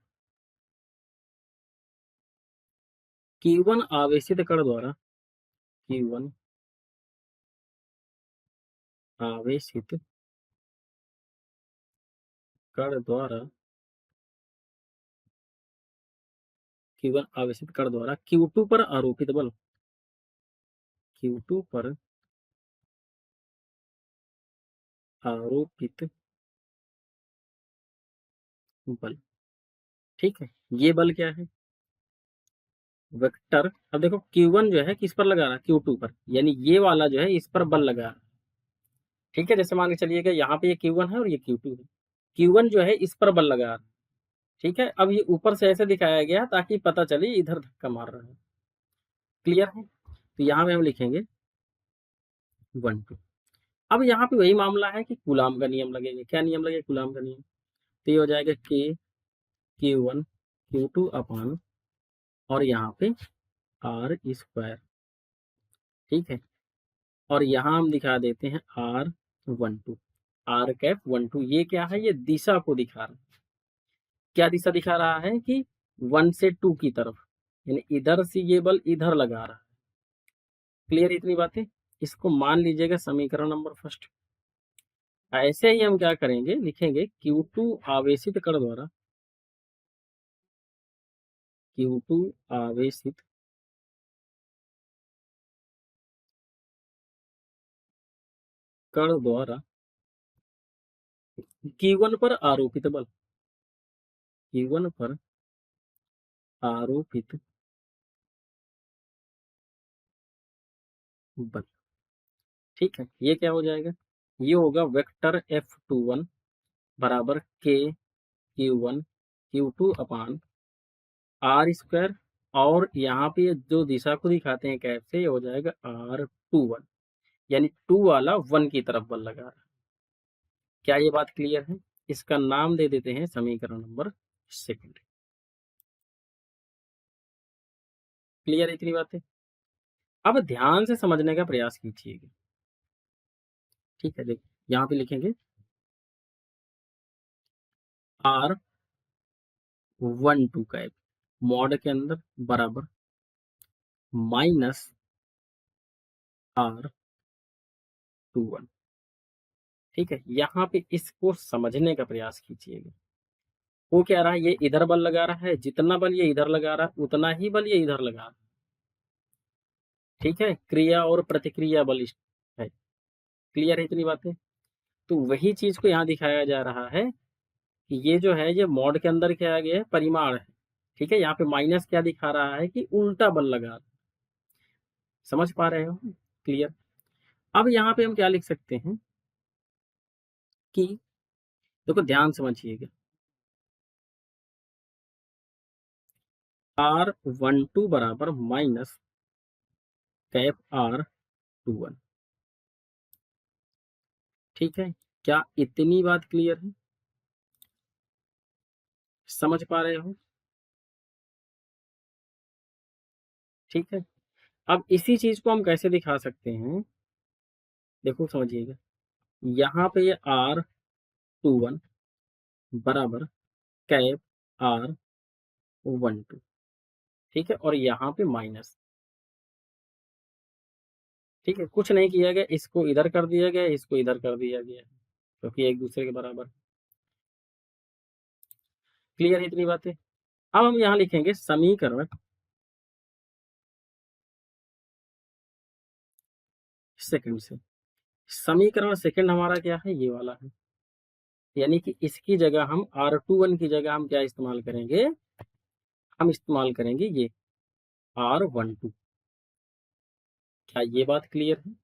Q1 आवेशित कण द्वारा, Q1 आवेशित कण द्वारा, Q1 आवेशित कण द्वारा Q2 पर आरोपित बल, Q2 पर आरोपित बल। ठीक है, ये बल क्या है, वेक्टर। अब देखो Q1 जो है किस पर लगा रहा है, Q2 पर, यानी ये वाला जो है इस पर बल लगा रहा है। ठीक है, जैसे मान के चलिएगा यहाँ पे ये Q1 है और ये Q2 है, Q1 जो है इस पर बल लगा रहा है। ठीक है, अब ये ऊपर से ऐसे दिखाया गया ताकि पता चले इधर धक्का मार रहा है। क्लियर है? तो यहाँ पे हम लिखेंगे 1 2। अब यहाँ पे वही मामला है कि कूलाम का नियम लगेगा। क्या नियम लगेगा, कूलाम का नियम। तो ये हो जाएगा Q1 Q2 अपान, और यहाँ पे R स्क्वायर। ठीक है, और यहाँ हम दिखा देते हैं R12, R कैप 12। ये क्या है, ये दिशा को दिखा रहा है। क्या दिशा दिखा रहा है कि 1 से 2 की तरफ, यानी इधर से ये बल इधर लगा रहा है। क्लियर इतनी बातें? इसको मान लीजिएगा समीकरण नंबर फर्स्ट। ऐसे ही हम क्या करेंगे, लिखेंगे Q2 आवेशित कण द्वारा, Q2 आवेशित कण द्वारा Q1 पर आरोपित बल, Q1 पर आरोपित बल। ठीक है, ये क्या हो जाएगा, ये होगा वेक्टर F21 बराबर K Q1 Q2 अपान R स्क्वायर, और यहाँ पे जो दिशा को दिखाते हैं कैप से, ये हो जाएगा R21, यानी 2 वाला 1 की तरफ बल लगा रहा है। क्या ये बात क्लियर है? इसका नाम दे देते हैं समीकरण नंबर सेकंड। क्लियर है इतनी बातें? अब ध्यान से समझने का प्रयास कीजिएगा। ठीक है, देखिए यहाँ पे लिखेंगे R12 कैप मॉड के अंदर बराबर माइनस R21। ठीक है, यहाँ पे इसको समझने का प्रयास कीजिएगा। वो कह रहा है ये इधर बल लगा रहा है, जितना बल ये इधर लगा रहा है उतना ही बल ये इधर लगा रहा है। ठीक है, क्रिया और प्रतिक्रिया बल है। क्लियर है इतनी बातें? तो वही चीज को यहाँ दिखाया जा रहा है कि ये जो है ये मॉड के अंदर क्या आ गया है, परिमाण है। ठीक है, यहाँ पे माइनस क्या दिखा रहा है कि उल्टा बल लगा रहा है। समझ पा रहे हो? क्लियर। अब यहाँ पे हम क्या लिख सकते हैं कि, देखो ध्यान समझिएगा, R12 बराबर माइनस कैप R21। ठीक है, क्या इतनी बात क्लियर है? समझ पा रहे हो? ठीक है, अब इसी चीज को हम कैसे दिखा सकते हैं, देखो समझिएगा, यहाँ पे ये R21 बराबर कैप R12। ठीक है, और यहाँ पे माइनस। ठीक है, कुछ नहीं किया गया, इसको इधर कर दिया गया, इसको इधर कर दिया गया, क्योंकि एक दूसरे के बराबर। क्लियर है इतनी बातें? अब हम यहाँ लिखेंगे समीकरण सेकंड से। समीकरण सेकंड हमारा क्या है, ये वाला है। यानी कि इसकी जगह हम R21 की जगह हम क्या इस्तेमाल करेंगे, हम इस्तेमाल करेंगे ये R12। क्या ये बात क्लियर है? तो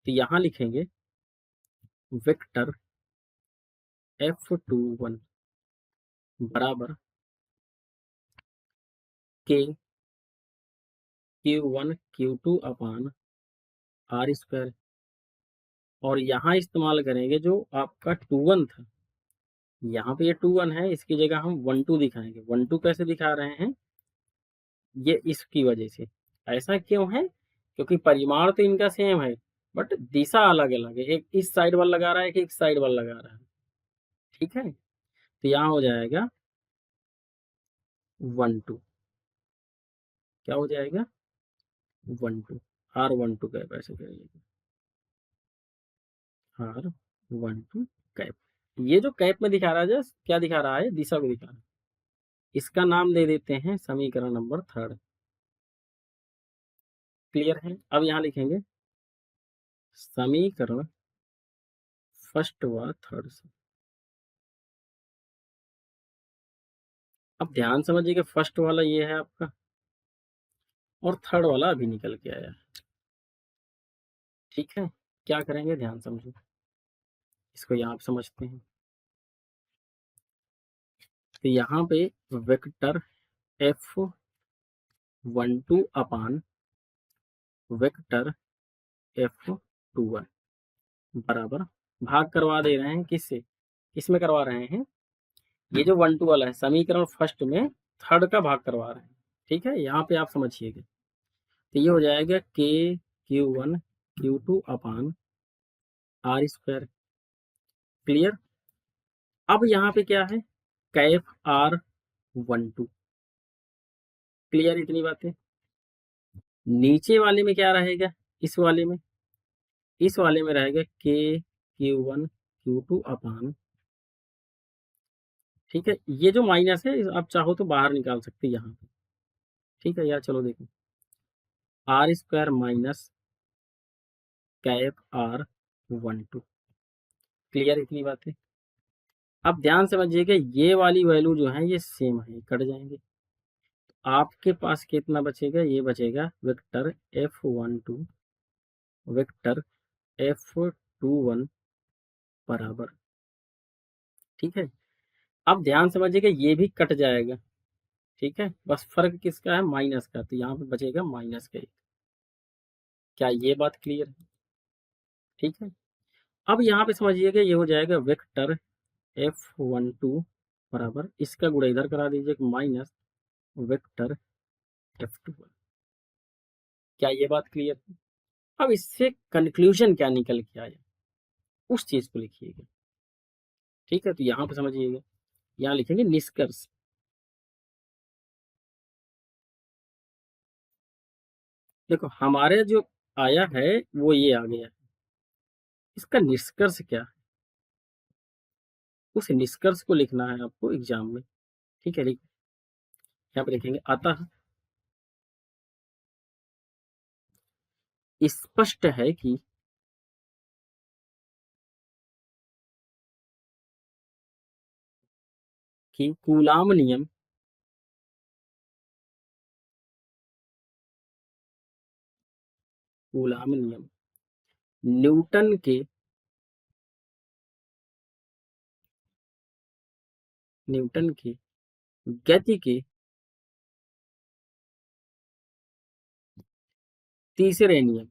यहाँ लिखेंगे वेक्टर F21 बराबर के Q1 Q2 अपान R स्क्वायर। और यहाँ इस्तेमाल करेंगे जो आपका 21 था, यहाँ पे ये 21 है, इसकी जगह हम 12 दिखाएंगे। 12 कैसे दिखा रहे हैं, ये इसकी वजह से। ऐसा क्यों है, क्योंकि परिमाण तो इनका सेम है बट दिशा अलग अलग है। एक इस साइड बल लगा रहा है, एक इस साइड बल लगा रहा है। ठीक है, तो यहाँ हो जाएगा 12। क्या हो जाएगा 12, R12 कैप ऐसे करिएगा, R12 कैप। ये जो कैप में दिखा रहा है, क्या दिखा रहा है, दिशा को दिखा रहा है। इसका नाम दे देते हैं समीकरण नंबर थर्ड। क्लियर है? अब यहाँ लिखेंगे समीकरण फर्स्ट व थर्ड से। अब ध्यान समझिए, फर्स्ट वाला ये है आपका, और थर्ड वाला अभी निकल के आया। ठीक है, क्या करेंगे ध्यान समझो, इसको यहाँ पे समझते हैं। तो यहाँ पे वेक्टर F12 अपान वेक्टर F21 बराबर, भाग करवा दे रहे हैं किससे, किस में करवा रहे हैं, ये जो 12 वाला है समीकरण फर्स्ट में थर्ड का भाग करवा रहे हैं। ठीक है, यहाँ पे आप समझिएगा। तो ये हो जाएगा Q1 Q2 अपान R स्क्वायर। क्लियर? अब यहाँ पे क्या है, कैफ R12। क्लियर इतनी बातें? नीचे वाले में क्या रहेगा, इस वाले में, इस वाले में रहेगा Q1 Q2 अपान, ठीक है, ये जो माइनस है आप चाहो तो बाहर निकाल सकते हैं यहाँ पे। ठीक है, या चलो देखो R square minus cap R12। Clear इतनी बातें? अब ध्यान समझिएगा, ये वाली वैल्यू जो है ये सेम है, कट जाएंगे। आपके पास कितना बचेगा, ये बचेगा वेक्टर F12 वेक्टर F21 बराबर। ठीक है, अब ध्यान समझिएगा, ये भी कट जाएगा। ठीक है, बस फर्क किसका है, माइनस का, तो यहाँ पे बचेगा माइनस का एक। क्या ये बात क्लियर है? ठीक है, अब यहाँ पे समझिएगा, ये हो जाएगा वेक्टर F12 बराबर, इसका गुणा इधर करा दीजिए माइनस वेक्टर F21। क्या ये बात क्लियर है? अब इससे कंक्लूजन क्या निकल के आया, उस चीज को लिखिएगा। ठीक है, तो यहाँ पे समझिएगा, यहाँ लिखेंगे निष्कर्ष। देखो हमारे जो आया है वो ये आ गया, इसका निष्कर्ष क्या है, उस निष्कर्ष को लिखना है आपको एग्जाम में। ठीक है, लिख, यहाँ पे लिखेंगे अतः स्पष्ट है कि कूलाम नियम कूलाम नियम न्यूटन के न्यूटन की गति के तीसरे नियम,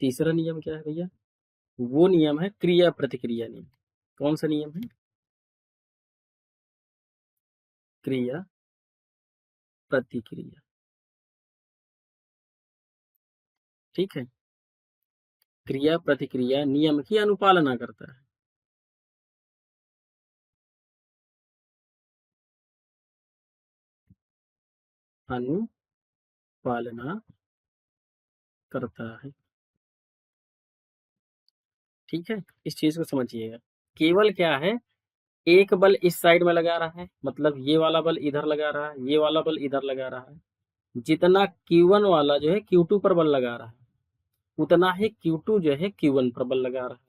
तीसरा नियम क्या है भैया, वो नियम है क्रिया प्रतिक्रिया नियम। कौन सा नियम है, क्रिया प्रतिक्रिया। ठीक है, क्रिया प्रतिक्रिया नियम की अनुपालना करता है। अनुपालना करता है। ठीक है, इस चीज को समझिएगा। केवल क्या है, एक बल इस साइड में लगा रहा है, मतलब ये वाला बल इधर लगा रहा है, ये वाला बल इधर लगा रहा है। जितना Q1 वाला जो है Q2 पर बल लगा रहा है, उतना ही Q2 जो है Q1 पर बल लगा रहा है।